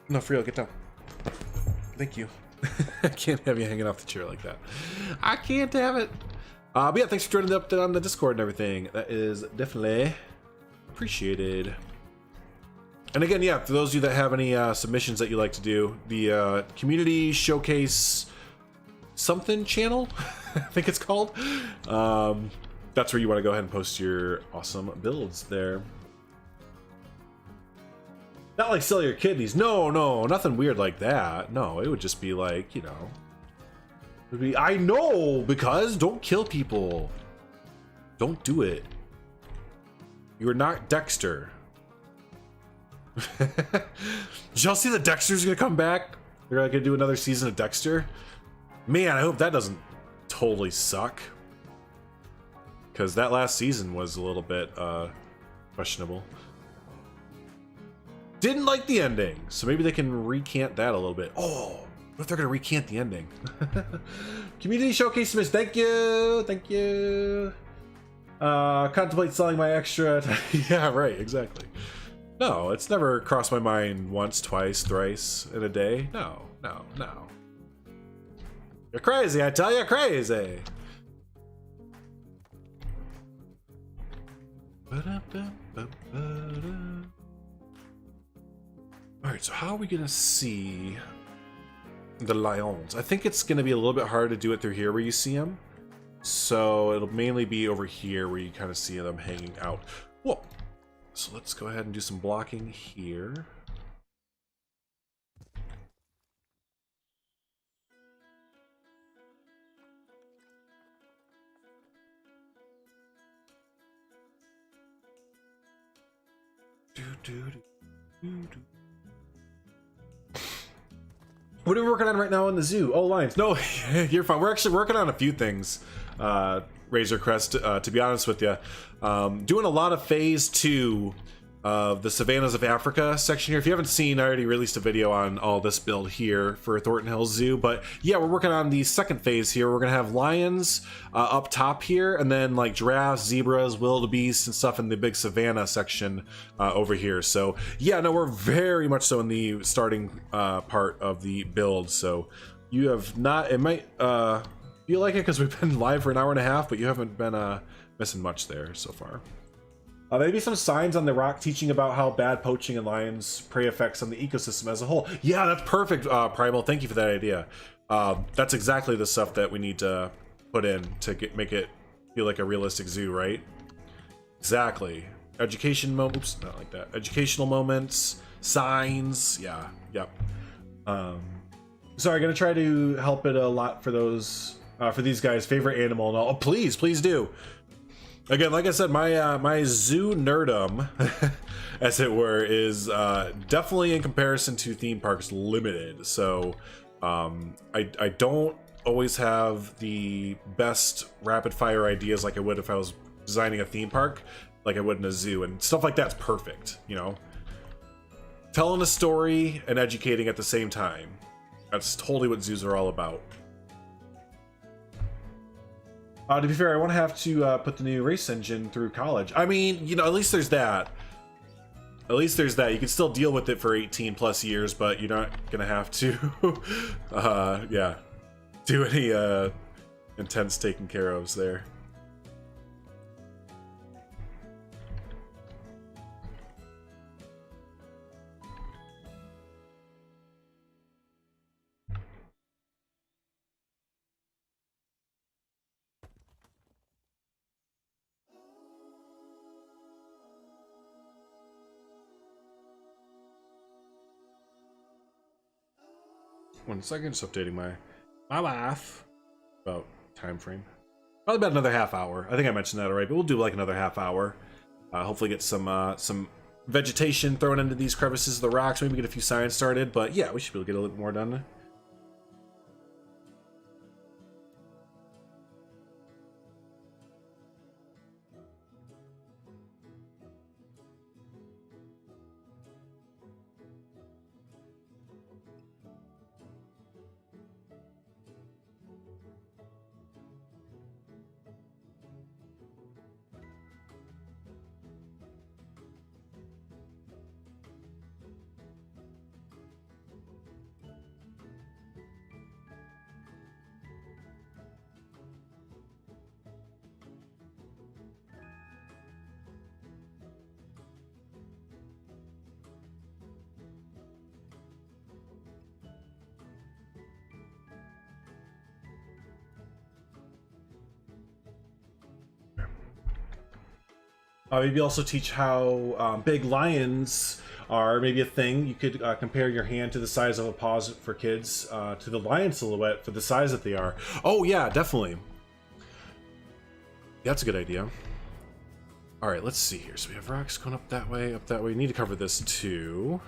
No, for real, get down. Thank you. I can't have you hanging off the chair like that. I can't have it. But yeah, thanks for joining up on the Discord and everything. That is definitely appreciated. And again, yeah, for those of you that have any submissions that you like to do, the community showcase something channel, I think it's called. That's where you want to go ahead and post your awesome builds there. Not like sell your kidneys. No, nothing weird like that. No, it would just be like, you know, it would be, I know, because don't kill people. Don't do it. You are not Dexter. Did y'all see that Dexter's gonna come back? They're gonna do another season of Dexter. Man, I hope that doesn't totally suck, because that last season was a little bit questionable. Didn't like the ending, so maybe they can recant that a little bit. Oh, what if they're gonna recant the ending? Community showcase miss. Thank you. Contemplate selling my extra. Yeah, right, exactly. No, it's never crossed my mind once, twice, thrice in a day. No. You're crazy, I tell you, crazy. Alright, so how are we gonna see the lions? I think it's gonna be a little bit hard to do it through here where you see them. So it'll mainly be over here where you kind of see them hanging out. Whoa. So let's go ahead and do some blocking here. What are we working on right now in the zoo? Oh, lions. No, you're fine. We're actually working on a few things. Razor Crest, to be honest with you. Doing a lot of phase 2 of the Savannas of Africa section here. If you haven't seen, I already released a video on all this build here for Thornton Hills Zoo, but yeah, we're working on the second phase here. We're gonna have lions up top here, and then like giraffes, zebras, wildebeest, and stuff in the big Savanna section over here. So yeah, no, we're very much so in the starting part of the build. So you have not, it might feel like it because we've been live for an hour and a half, but you haven't been missing much there so far. Maybe some signs on the rock teaching about how bad poaching and lions prey affects on the ecosystem as a whole. Yeah, that's perfect, Primal. Thank you for that idea. That's exactly the stuff that we need to put in to make it feel like a realistic zoo, right? Exactly. Education moments, not like that. Educational moments, signs. Yeah, yep. Sorry, gonna try to help it a lot for those, for these guys' favorite animal and all. Oh, please do. Again, like I said, my zoo nerdum, as it were, is definitely in comparison to theme parks limited. So I don't always have the best rapid fire ideas like I would if I was designing a theme park, like I would in a zoo, and stuff like that's perfect, you know. Telling a story and educating at the same time. That's totally what zoos are all about. To be fair, I won't have to put the new race engine through college. I mean, you know, at least there's that. At least there's that. You can still deal with it for 18 plus years, but you're not gonna have to, yeah, do any intense taking care ofs there. One second, just updating my wife about time frame. Probably about another half hour. I think I mentioned that already, but we'll do like another half hour. Hopefully get some vegetation thrown into these crevices of the rocks. Maybe get a few signs started. But yeah, we should be able to get a little bit more done. Maybe also teach how big lions are maybe a thing. You could compare your hand to the size of a paw for kids to the lion silhouette for the size that they are. Oh yeah, definitely. That's a good idea. All right, let's see here. So we have rocks going up that way, up that way. We need to cover this too.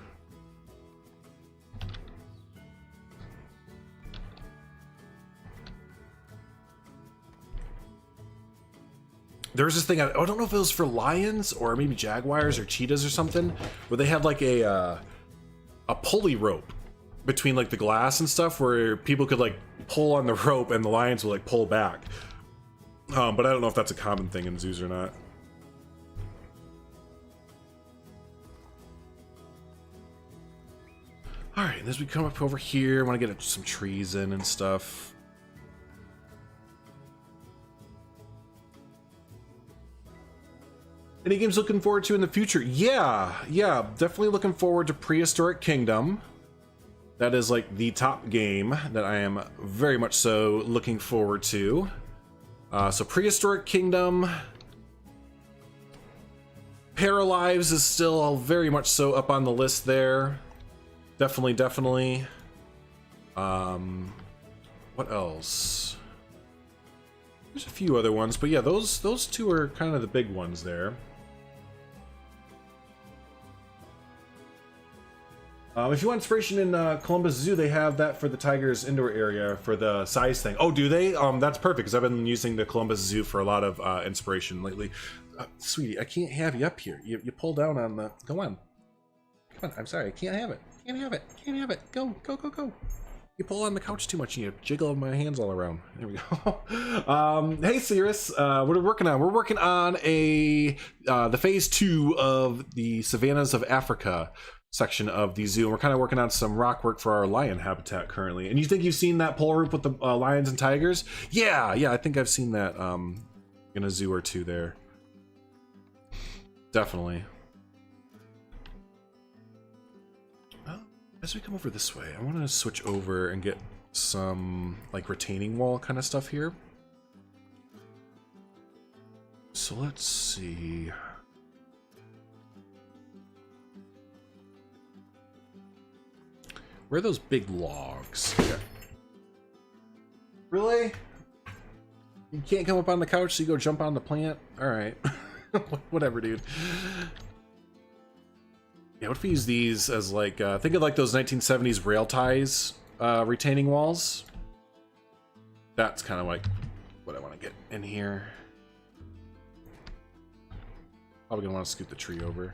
There was this thing, I don't know if it was for lions or maybe jaguars or cheetahs or something, where they had like a pulley rope between like the glass and stuff where people could like pull on the rope and the lions would like pull back. But I don't know if that's a common thing in zoos or not. All right, and as we come up over here, I want to get some trees in and stuff. Any games looking forward to in the future? Yeah, definitely looking forward to Prehistoric Kingdom. That is like the top game that I am very much so looking forward to. So Prehistoric Kingdom. Paralives is still very much so up on the list there. Definitely. What else? There's a few other ones, but yeah, those two are kind of the big ones there. If you want inspiration in Columbus Zoo, they have that for the tigers indoor area for the size thing. Oh, do they? That's perfect because I've been using the Columbus Zoo for a lot of inspiration lately. Sweetie, I can't have you up here. You pull down on the... Go on. Come on, I'm sorry. I can't have it. Can't have it. Can't have it. Go, go, go, go. You pull on the couch too much and you jiggle my hands all around. There we go. Hey, Cirrus. What are we working on? We're working on the phase 2 of the Savannas of Africa section of the zoo. And we're kind of working on some rock work for our lion habitat currently. And you think you've seen that pole roof with the lions and tigers? Yeah, I think I've seen that in a zoo or two there. Definitely. Well, as we come over this way, I want to switch over and get some like retaining wall kind of stuff here. So let's see. Where are those big logs? Okay. Really? You can't come up on the couch so you go jump on the plant? Alright. Whatever, dude. Yeah, what if we use these as like, think of like those 1970s rail ties retaining walls? That's kind of like what I want to get in here. Probably gonna want to scoot the tree over.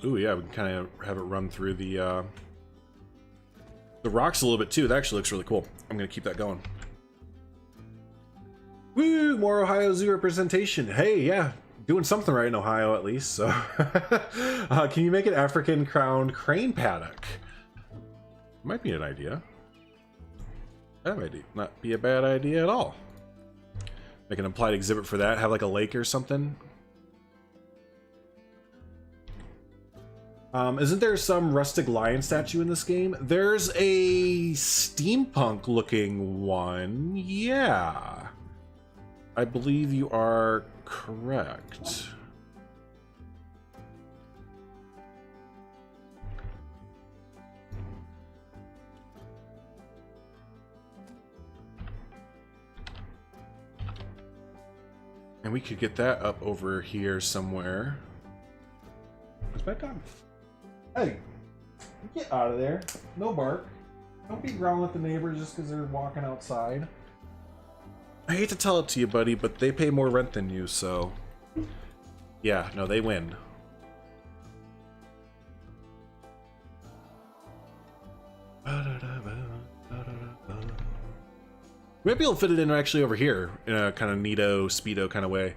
Ooh, yeah, we can kind of have it run through the rocks a little bit too. That actually looks really cool. I'm gonna keep that going. Woo! More Ohio Zoo representation. Hey, yeah, doing something right in Ohio at least. So, can you make an African crowned crane paddock? Might be an idea. That might not be a bad idea at all. Make an implied exhibit for that. Have like a lake or something. Isn't there some rustic lion statue in this game? There's a steampunk looking one. Yeah. I believe you are correct. And we could get that up over here somewhere. Where's my dog? Hey, get out of there. No bark. Don't be growling at the neighbors just because they're walking outside. I hate to tell it to you, buddy, but they pay more rent than you, so... Yeah, no, they win. We might be able to fit it in actually over here in a kind of neato, speedo kind of way.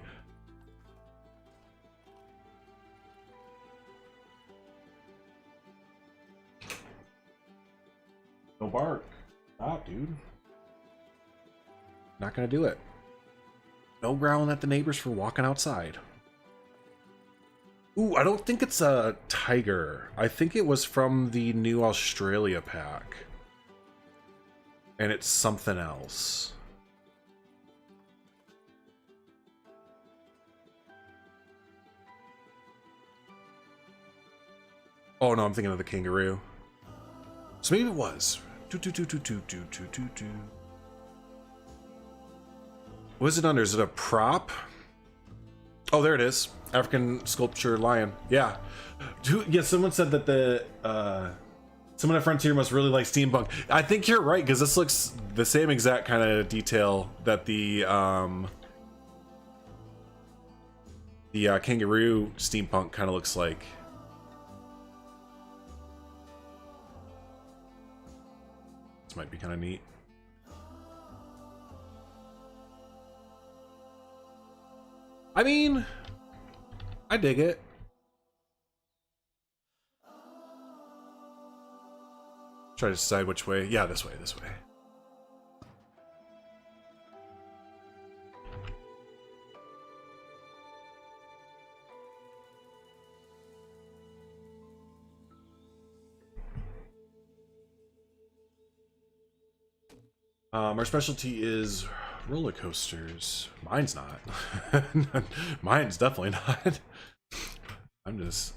No bark. Stop, dude. Not gonna do it. No growling at the neighbors for walking outside. Ooh, I don't think it's a tiger. I think it was from the new Australia pack. And it's something else. Oh no, I'm thinking of the kangaroo. So maybe it was. What is it under? Is it a prop? Oh, there it is. African sculpture lion. Yeah. Yeah, someone said that the someone at Frontier must really like steampunk. I think you're right, because this looks the same exact kind of detail that the kangaroo steampunk kind of looks like. This might be kind of neat. I mean, I dig it. Try to decide which way. Yeah, this way, this way. Our specialty is roller coasters. Mine's not. Mine's definitely not. I'm just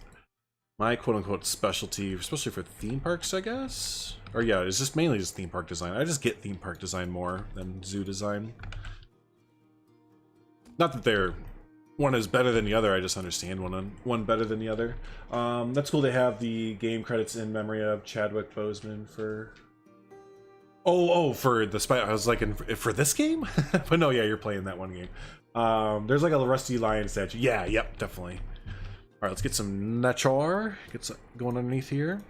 my quote-unquote specialty, especially for theme parks, I guess. Or yeah, it's just mainly just theme park design. I just get theme park design more than zoo design. Not that they're one is better than the other. I just understand one better than the other. That's cool to have the game credits in memory of Chadwick Boseman for. Oh, for the spy. I was like, for this game, but no, yeah, you're playing that one game. There's like a Rusty Lion statue. Yeah, yep, definitely. All right, let's get some nature. Get some going underneath here.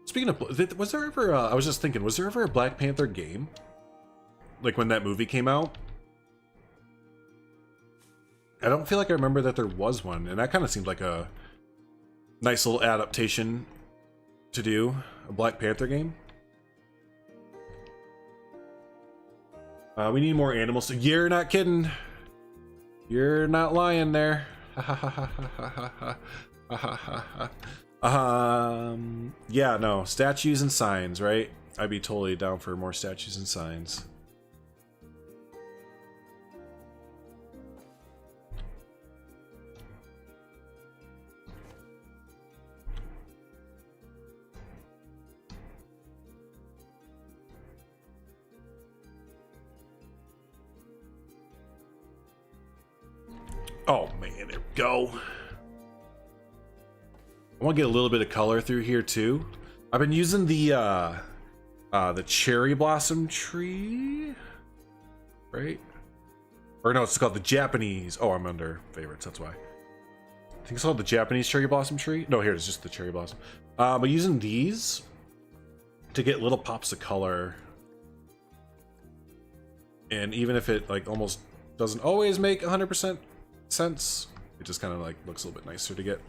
Speaking of, was there ever? I was just thinking, was there ever a Black Panther game? Like when that movie came out? I don't feel like I remember that there was one, and that kind of seemed like a nice little adaptation to do a Black Panther game. We need more animals. You're not kidding. You're not lying there. Yeah, no, statues and signs, right? I'd be totally down for more statues and signs. Oh man, there we go. I want to get a little bit of color through here too. I've been using the cherry blossom tree, right? Or no, it's called the Japanese. Oh, I'm under favorites. That's why. I think it's called the Japanese cherry blossom tree. No, here it's just the cherry blossom. But using these to get little pops of color, and even if it like almost doesn't always make 100% sense, it just kind of like looks a little bit nicer to get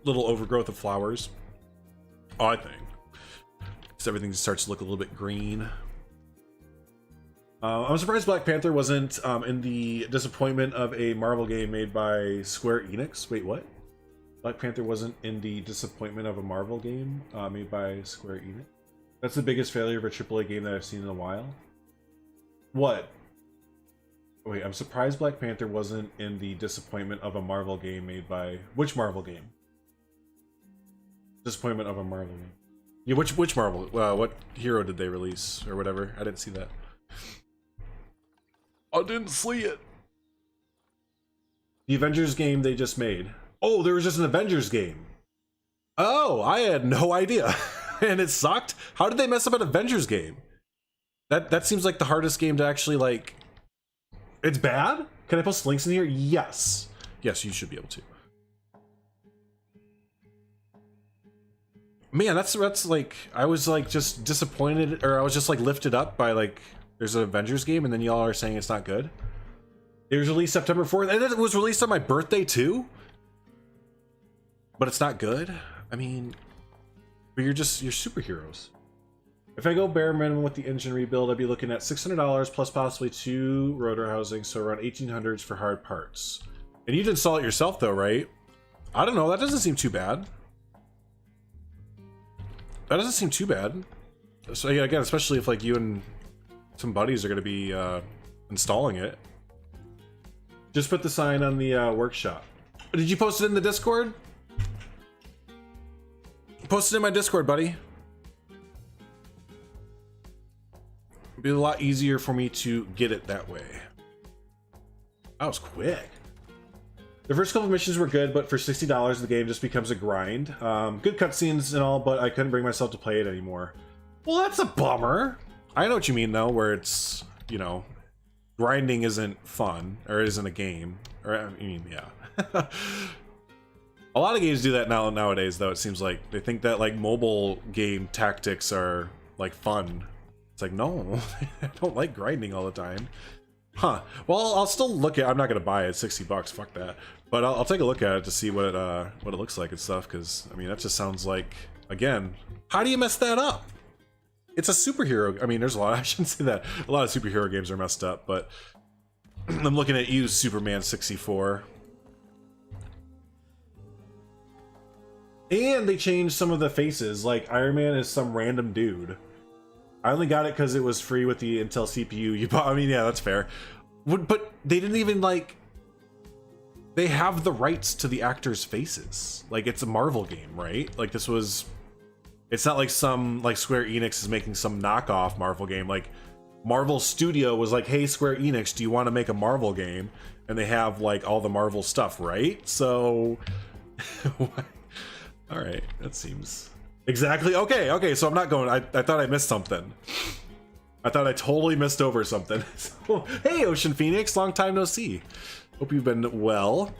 little overgrowth of flowers, I think, because everything starts to look a little bit green. I'm surprised Black Panther wasn't in the disappointment of a Marvel game made by Square Enix. Wait, what? Black Panther wasn't in the disappointment of a Marvel game made by Square Enix? That's the biggest failure of a AAA game that I've seen in a while. What? Wait, I'm surprised Black Panther wasn't in the disappointment of a Marvel game made by... Which Marvel game? Disappointment of a Marvel game. Yeah, which Marvel? What hero did they release or whatever? I didn't see that. I didn't see it. The Avengers game they just made. Oh, there was just an Avengers game. Oh, I had no idea. And it sucked. How did they mess up an Avengers game? That seems like the hardest game to actually like. It's bad? Can I post links in here? Yes. Yes, you should be able to. Man, that's like, I was like just disappointed, or I was just like lifted up by like, there's an Avengers game and then y'all are saying it's not good. It was released September 4th, and it was released on my birthday too. But it's not good. I mean, but you're superheroes. If I go bare minimum with the engine rebuild, I'd be looking at $600 plus possibly 2 rotor housings, so around 1800s for hard parts. And you'd install it yourself though, right? I don't know, that doesn't seem too bad. That doesn't seem too bad. So yeah, again, especially if like you and some buddies are going to be installing it. Just put the sign on the workshop. Did you post it in the Discord? Post it in my Discord, buddy. It'd be a lot easier for me to get it that way. That was quick. The first couple of missions were good, but for $60, the game just becomes a grind. Good cutscenes and all, but I couldn't bring myself to play it anymore. Well, that's a bummer. I know what you mean, though, where it's, you know, grinding isn't fun, or isn't a game. Or, I mean, yeah. A lot of games do that nowadays, though. It seems like they think that like mobile game tactics are like fun. It's like, no, I don't like grinding all the time. Huh. Well, I'll still look at. I'm not gonna buy it. $60. Fuck that. But I'll take a look at it to see what it looks like and stuff. Because I mean, that just sounds like, again, how do you mess that up? It's a superhero. I mean, there's a lot. I shouldn't say that. A lot of superhero games are messed up. But I'm looking at you, Superman 64. And they changed some of the faces. Like Iron Man is some random dude. I only got it because it was free with the Intel CPU you bought. I mean, yeah, that's fair. But they didn't even like... They have the rights to the actors' faces. Like, it's a Marvel game, right? Like, this was... It's not like some, like, Square Enix is making some knockoff Marvel game. Like, Marvel Studio was like, hey, Square Enix, do you want to make a Marvel game? And they have, like, all the Marvel stuff, right? So... Alright, that seems... Exactly. Okay, so I'm not going... I thought I missed something. I thought I totally missed over something. So, hey, Ocean Phoenix, long time no see. Hope you've been well.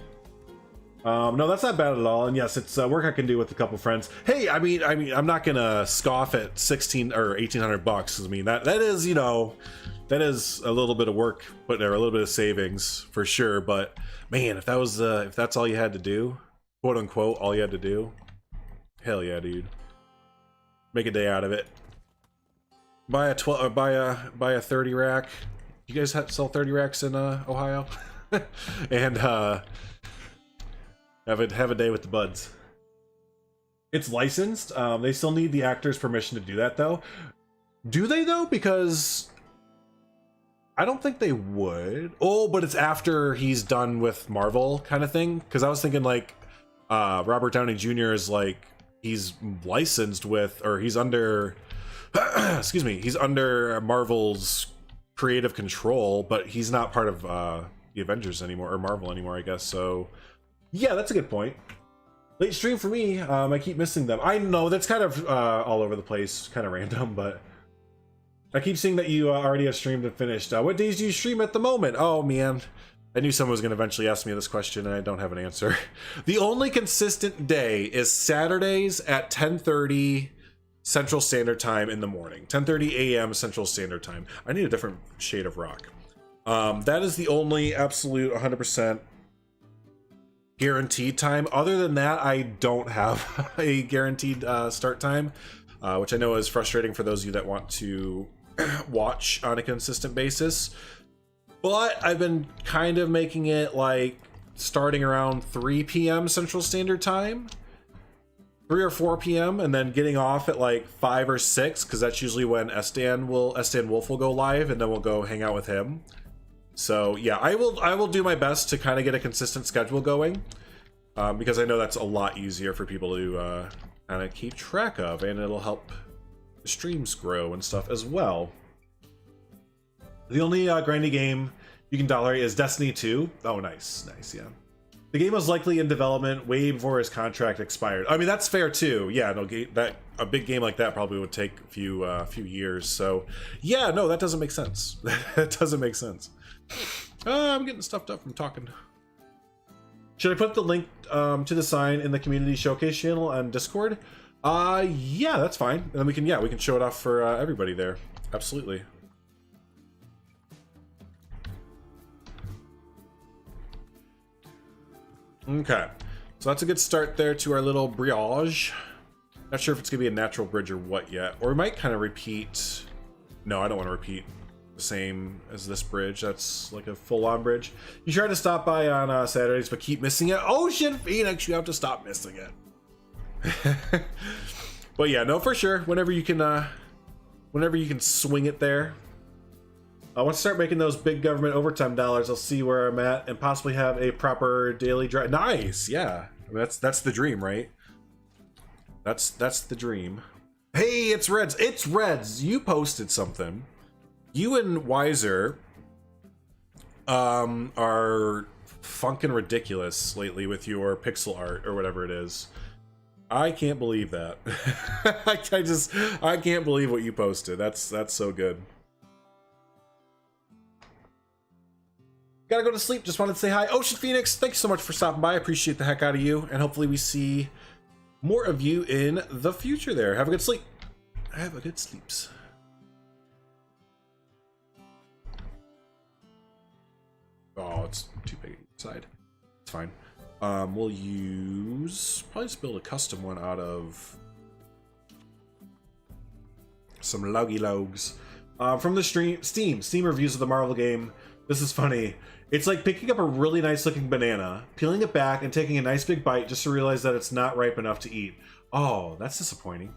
No, that's not bad at all. And yes, it's work I can do with a couple friends. Hey, I mean, I'm not gonna scoff at 16 or 1,800 bucks. I mean, that is, you know, that is a little bit of work put there, a little bit of savings for sure. But man, if that was if that's all you had to do, quote unquote, all you had to do, hell yeah, dude. Make a day out of it. Buy a 12, buy a 30 rack. You guys sell 30 racks in Ohio? And have a day with the buds. It's licensed. They still need the actor's permission to do that, though. Do they though? Because I don't think they would. Oh, but it's after he's done with Marvel, kind of thing. Because I was thinking like Robert Downey Jr. is like. He's licensed with, or he's under, excuse me, he's under Marvel's creative control, but he's not part of the Avengers anymore, or Marvel anymore, I guess. So, yeah, that's a good point. Late stream for me. I keep missing them. I know that's kind of all over the place, kind of random, but I keep seeing that you already have streamed and finished. What days do you stream at the moment? Oh, man. I knew someone was going to eventually ask me this question, and I don't have an answer. The only consistent day is Saturdays at 10:30 Central Standard Time in the morning. 10:30 a.m. Central Standard Time. I need a different shade of rock. That is the only absolute 100% guaranteed time. Other than that, I don't have a guaranteed start time, which I know is frustrating for those of you that want to watch on a consistent basis. But I've been kind of making it like starting around 3 p.m. Central Standard Time, 3 or 4 p.m. and then getting off at like 5 or 6 because that's usually when Estan Wolf will go live, and then we'll go hang out with him. So yeah, I will do my best to kind of get a consistent schedule going because I know that's a lot easier for people to kind of keep track of, and it'll help the streams grow and stuff as well. The only grindy game you can tolerate is Destiny 2. Oh, nice, yeah. The game was likely in development way before his contract expired. I mean, that's fair too. Yeah, no, that a big game like that probably would take a few years. So, yeah, no, that doesn't make sense. That doesn't make sense. I'm getting stuffed up from talking. Should I put the link to the sign in the community showcase channel on Discord? Yeah, that's fine. And then we can show it off for everybody there. Absolutely. Okay, so that's a good start there to our little bridge. Not sure if it's gonna be a natural bridge or what yet, or we might kind of repeat. No, I don't want to repeat the same as this bridge. That's like a full-on bridge. You try to stop by on Saturdays, but keep missing it. Ocean Phoenix, you have to stop missing it. But yeah, no, for sure. Whenever you can swing it there. I want to start making those big government overtime dollars. I'll see where I'm at and possibly have a proper daily drive. Nice, yeah. I mean, that's the dream, right? That's the dream. Hey, it's Reds. It's Reds. You posted something. You and Wiser are funkin' ridiculous lately with your pixel art or whatever it is. I can't believe that. I can't believe what you posted. That's so good. gotta go to sleep. Just wanted to say hi. Ocean Phoenix, thanks so much for stopping by. I appreciate the heck out of you, and hopefully we see more of you in the future there. Have a good sleep. Have a good sleeps. Oh, it's too big inside. It's fine. We'll use, probably just build a custom one out of some loggy logs. From the Steam reviews of the Marvel game. This is funny. It's like picking up a really nice looking banana, peeling it back, and taking a nice big bite just to realize that it's not ripe enough to eat. Oh, that's disappointing.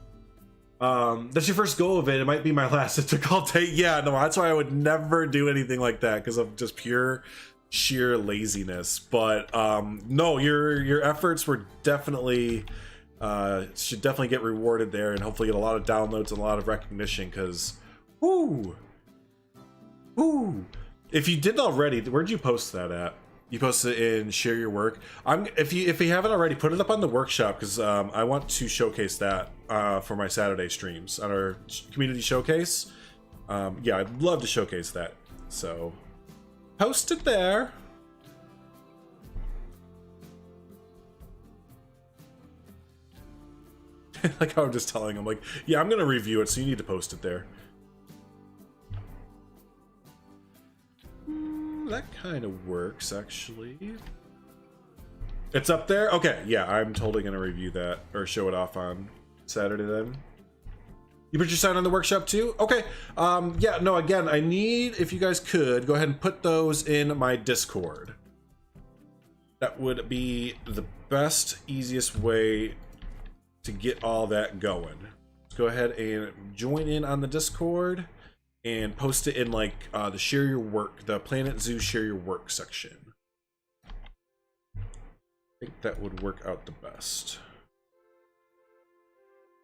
That's your first go of it. It might be my last. It took all day. Yeah, no, that's why I would never do anything like that, because of just pure sheer laziness. But no, your efforts were definitely should definitely get rewarded there, and hopefully get a lot of downloads and a lot of recognition, because whoo, if you didn't already, where'd you post that at? You posted it in Share Your Work. If you haven't already, put it up on the workshop, because I want to showcase that for my Saturday streams on our community showcase. Yeah, I'd love to showcase that. So post it there. Like how I'm just telling him, like, yeah, I'm gonna review it, so you need to post it there. That kind of works, actually. It's up there? Okay, yeah, I'm totally gonna review that, or show it off on Saturday then. You put your sign on the workshop too? Okay, yeah, no, again, I need, if you guys could, go ahead and put those in my Discord. That would be the best, easiest way to get all that going. Let's go ahead and join in on the Discord and post it in like the Share Your Work, the Planet Zoo Share Your Work section. I think that would work out the best.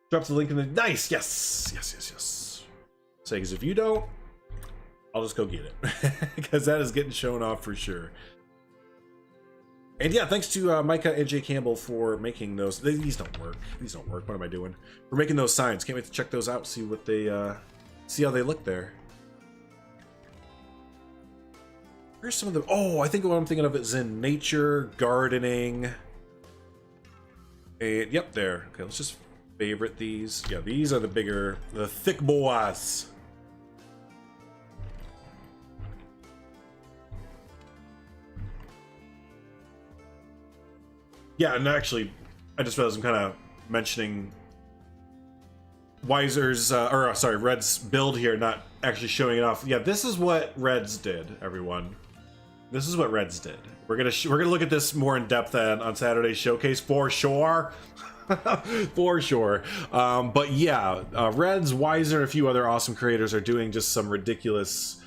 Drop the link in the, nice, yes. Say, because if you don't, I'll just go get it, because that is getting shown off for sure. And yeah, thanks to Micah and Jay Campbell for making those. These don't work. These don't work. What am I doing? For making those signs. Can't wait to check those out. See what they, see how they look there. Here's some of the. Oh, I think what I'm thinking of is in nature, gardening. And yep, there. Okay, let's just favorite these. Yeah, these are the bigger, the thick boas. Yeah, and actually, I just realized I'm kind of mentioning Weiser's, Red's build here, not actually showing it off. Yeah, this is what Red's did, everyone. This is what Red's did. We're gonna look at this more in depth on Saturday's showcase for sure, for sure. But yeah, Red's, Weiser, and a few other awesome creators are doing just some ridiculous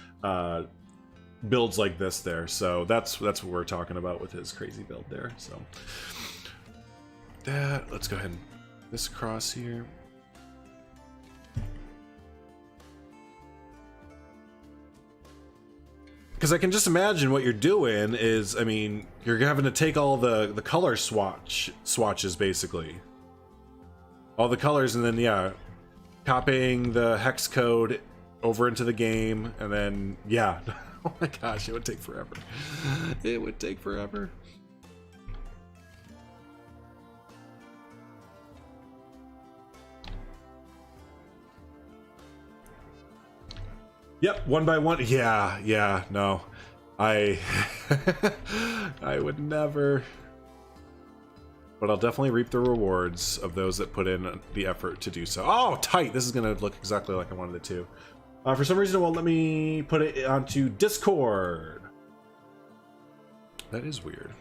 builds like this there. So that's what we're talking about with his crazy build there. So that, let's go ahead and this across here. Because I can just imagine what you're doing is, I mean, you're having to take all the color swatches basically, all the colors, and then yeah, copying the hex code over into the game, and then yeah. Oh my gosh, it would take forever. It would take forever. Yep, one by one. Yeah, no. I would never. But I'll definitely reap the rewards of those that put in the effort to do so. Oh, tight. This is going to look exactly like I wanted it to. For some reason, it won't let me put it onto Discord. That is weird.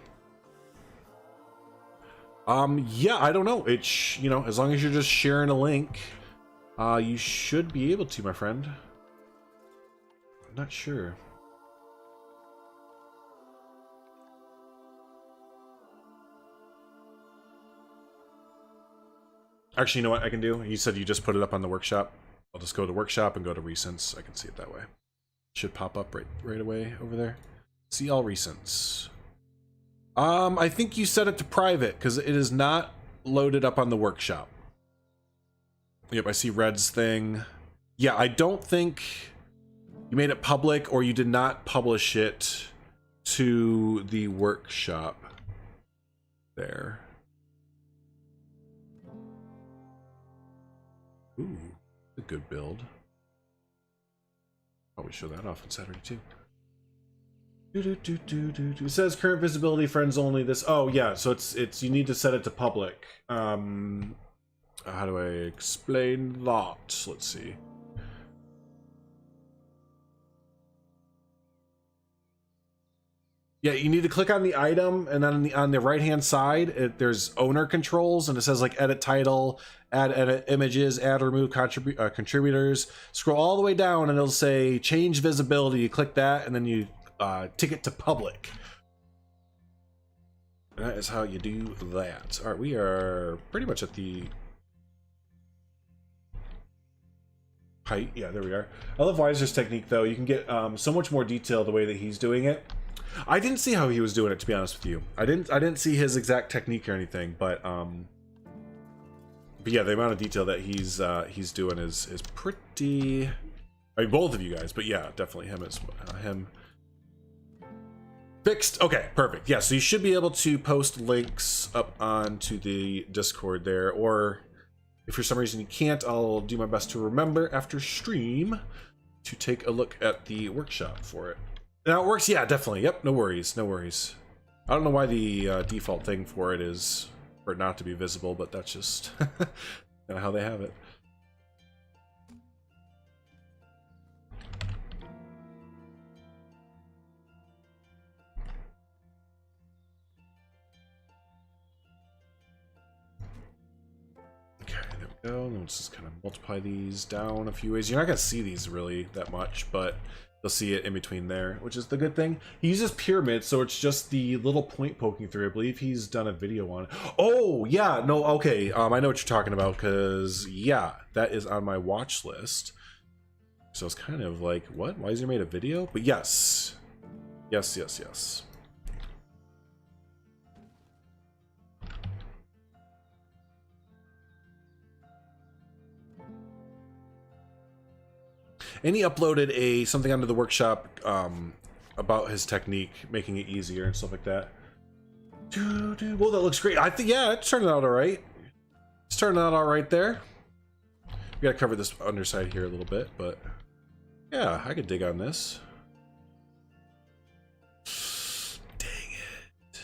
Yeah, I don't know. It's, you know, as long as you're just sharing a link, you should be able to, my friend. I'm not sure. Actually, you know what I can do? You said you just put it up on the workshop. I'll just go to workshop and go to recents. I can see it that way. Should pop up right away over there. See all recents. I think you set it to private because it is not loaded up on the workshop. Yep, I see Red's thing. Yeah, I don't think you made it public, or you did not publish it to the workshop there. Ooh, a good build. Probably show that off on Saturday too. It says current visibility, friends only. This, oh yeah, so it's you need to set it to public. How do I explain that? Let's see. Yeah, you need to click on the item, and then on the right hand side, there's owner controls, and it says like edit title, add edit images, add or remove contributors. Scroll all the way down, and it'll say change visibility. You click that, and then you tick it to public. That is how you do that. All right, we are pretty much at the height. Yeah, there we are. I love Weiser's technique, though. You can get so much more detail the way that he's doing it. I didn't see how he was doing it, to be honest with you. I didn't see his exact technique or anything, but yeah, the amount of detail that he's doing is pretty. I mean, both of you guys, but yeah, definitely him as him. Fixed. Okay, perfect. Yeah, so you should be able to post links up onto the Discord there, or if for some reason you can't, I'll do my best to remember after stream to take a look at the workshop for it. Now it works, yeah, definitely. Yep, no worries, no worries. I don't know why the default thing for it is for it not to be visible, but that's just kind of how they have it. Okay, there we go. Let's just kind of multiply these down a few ways. You're not going to see these really that much, but you'll see it in between there, which is the good thing. He uses pyramid, so it's just the little point poking through. I believe he's done a video on it. Oh, yeah, no, okay. I know what you're talking about, because, yeah, that is on my watch list. So it's kind of like, what? Why has he made a video? But yes. Yes, yes, yes. And he uploaded something onto the workshop about his technique, making it easier and stuff like that. Well, that looks great. I think, yeah, it's turning out all right. It's turning out all right there. We gotta cover this underside here a little bit, but yeah, I could dig on this. Dang it.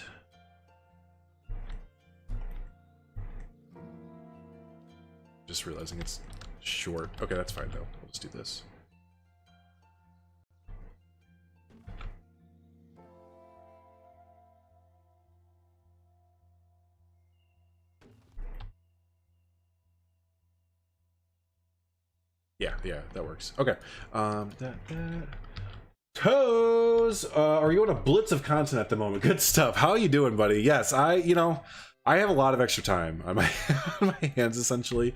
Just realizing it's short. Okay, that's fine though. Let's do this. Yeah, that works. Okay. Toes, are you on a blitz of content at the moment? Good stuff. How are you doing, buddy? Yes, I have a lot of extra time on my on my hands, essentially.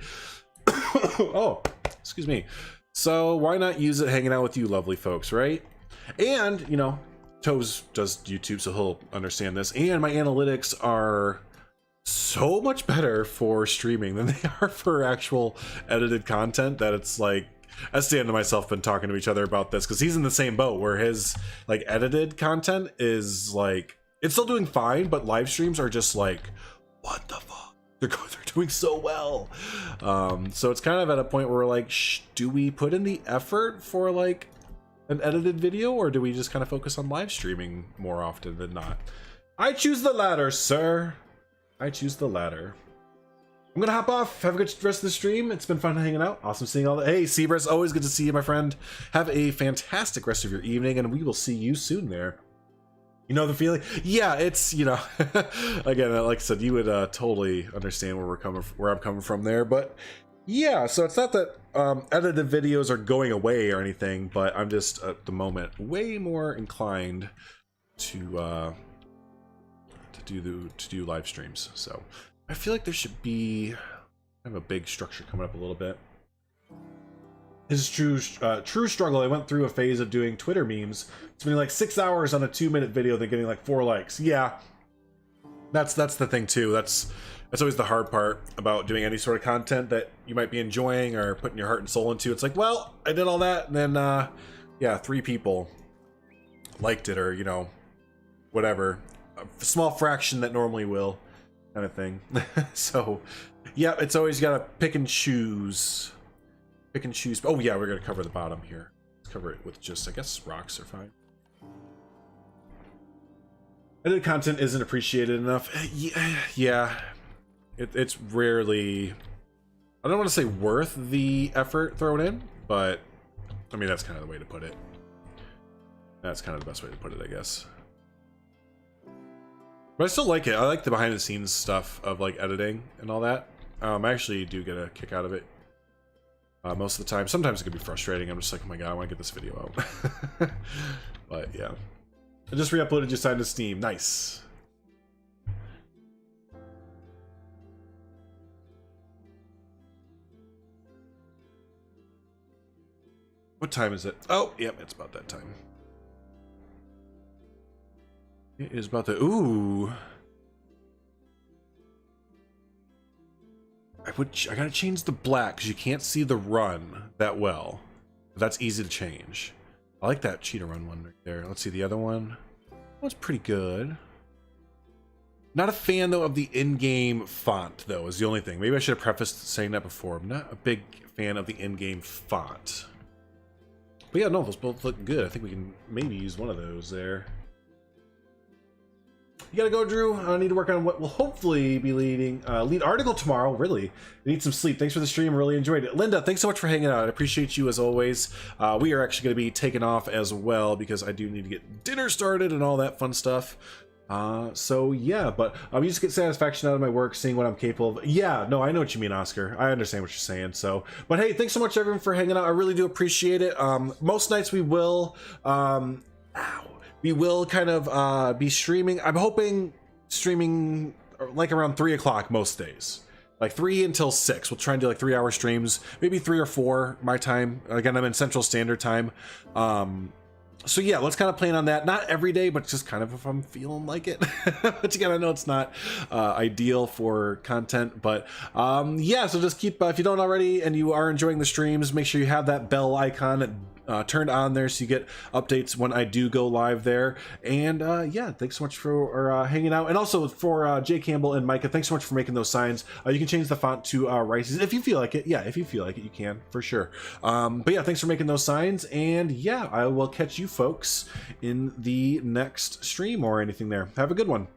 Oh, excuse me. So why not use it hanging out with you lovely folks, right? And, Toes does YouTube, so he'll understand this. And my analytics are so much better for streaming than they are for actual edited content, that it's like, Estan and myself been talking to each other about this, because he's in the same boat where his like edited content is like, it's still doing fine, but live streams are just like, what the fuck? They're doing so well. So it's kind of at a point where we're like, do we put in the effort for like an edited video, or do we just kind of focus on live streaming more often than not? I choose the latter, sir. I choose the latter. I'm gonna hop off. Have a good rest of the stream. It's been fun hanging out. Awesome seeing all the. Hey, Seabress, always good to see you, my friend. Have a fantastic rest of your evening, and we will see you soon there. You know the feeling? Yeah, it's, again, like I said, you would totally understand where I'm coming from there. But yeah, so it's not that edited videos are going away or anything, but I'm just at the moment way more inclined to do live streams. So I feel like there should be kind of a big structure coming up a little bit. His true struggle. I went through a phase of doing Twitter memes, spending like 6 hours on a 2-minute video, then getting like 4 likes. Yeah, that's the thing too. That's always the hard part about doing any sort of content that you might be enjoying or putting your heart and soul into. It's like, well, I did all that, and then yeah, 3 people liked it, or whatever, a small fraction that normally will, kind of thing. So yeah, it's always gotta pick and choose. Pick and choose. Oh yeah, we're gonna cover the bottom here. Let's cover it with just, I guess, rocks are fine. Edited content isn't appreciated enough. Yeah. It's rarely, I don't want to say worth the effort thrown in, but I mean, that's kind of the way to put it. That's kind of the best way to put it, I guess. But I still like it. I like the behind the scenes stuff of like editing and all that. I actually do get a kick out of it most of the time. Sometimes it can be frustrating. I'm just like, oh my god, I want to get this video out. But yeah. I just re-uploaded, just signed to Steam. Nice. What time is it? Oh, yep, it's about that time. It is about the... Ooh. I gotta change the black, because you can't see the run that well. That's easy to change. I like that cheetah run one right there. Let's see the other one. That was pretty good. Not a fan, though, of the in-game font, though, is the only thing. Maybe I should have prefaced saying that before. I'm not a big fan of the in-game font. But yeah, no, those both look good. I think we can maybe use one of those there. You gotta go, Drew. I need to work on what will hopefully be lead article tomorrow. Really, I need some sleep. Thanks for the stream. Really enjoyed it. Linda, thanks so much for hanging out. I appreciate you as always. We are actually going to be taking off as well because I do need to get dinner started and all that fun stuff. So yeah, but you just get satisfaction out of my work, seeing what I'm capable of. Yeah, no, I know what you mean, Oscar. I understand what you're saying. So, but hey, thanks so much everyone for hanging out. I really do appreciate it. Most nights we will, we will kind of be streaming. I'm hoping streaming like around 3 o'clock most days. Like 3 until 6. We'll try and do like 3-hour streams, maybe 3 or 4 my time. Again, I'm in Central Standard Time. So yeah, let's kind of plan on that. Not every day, but just kind of if I'm feeling like it. But again, I know it's not ideal for content, but yeah, so just keep, if you don't already and you are enjoying the streams, make sure you have that bell icon turned on there so you get updates when I do go live there. And yeah, thanks so much for hanging out. And also for Jay Campbell and Micah, thanks so much for making those signs. You can change the font to Rice's if you feel like it. Yeah, if you feel like it, you can, for sure. But yeah, thanks for making those signs. And yeah, I will catch you folks in the next stream or anything there. Have a good one.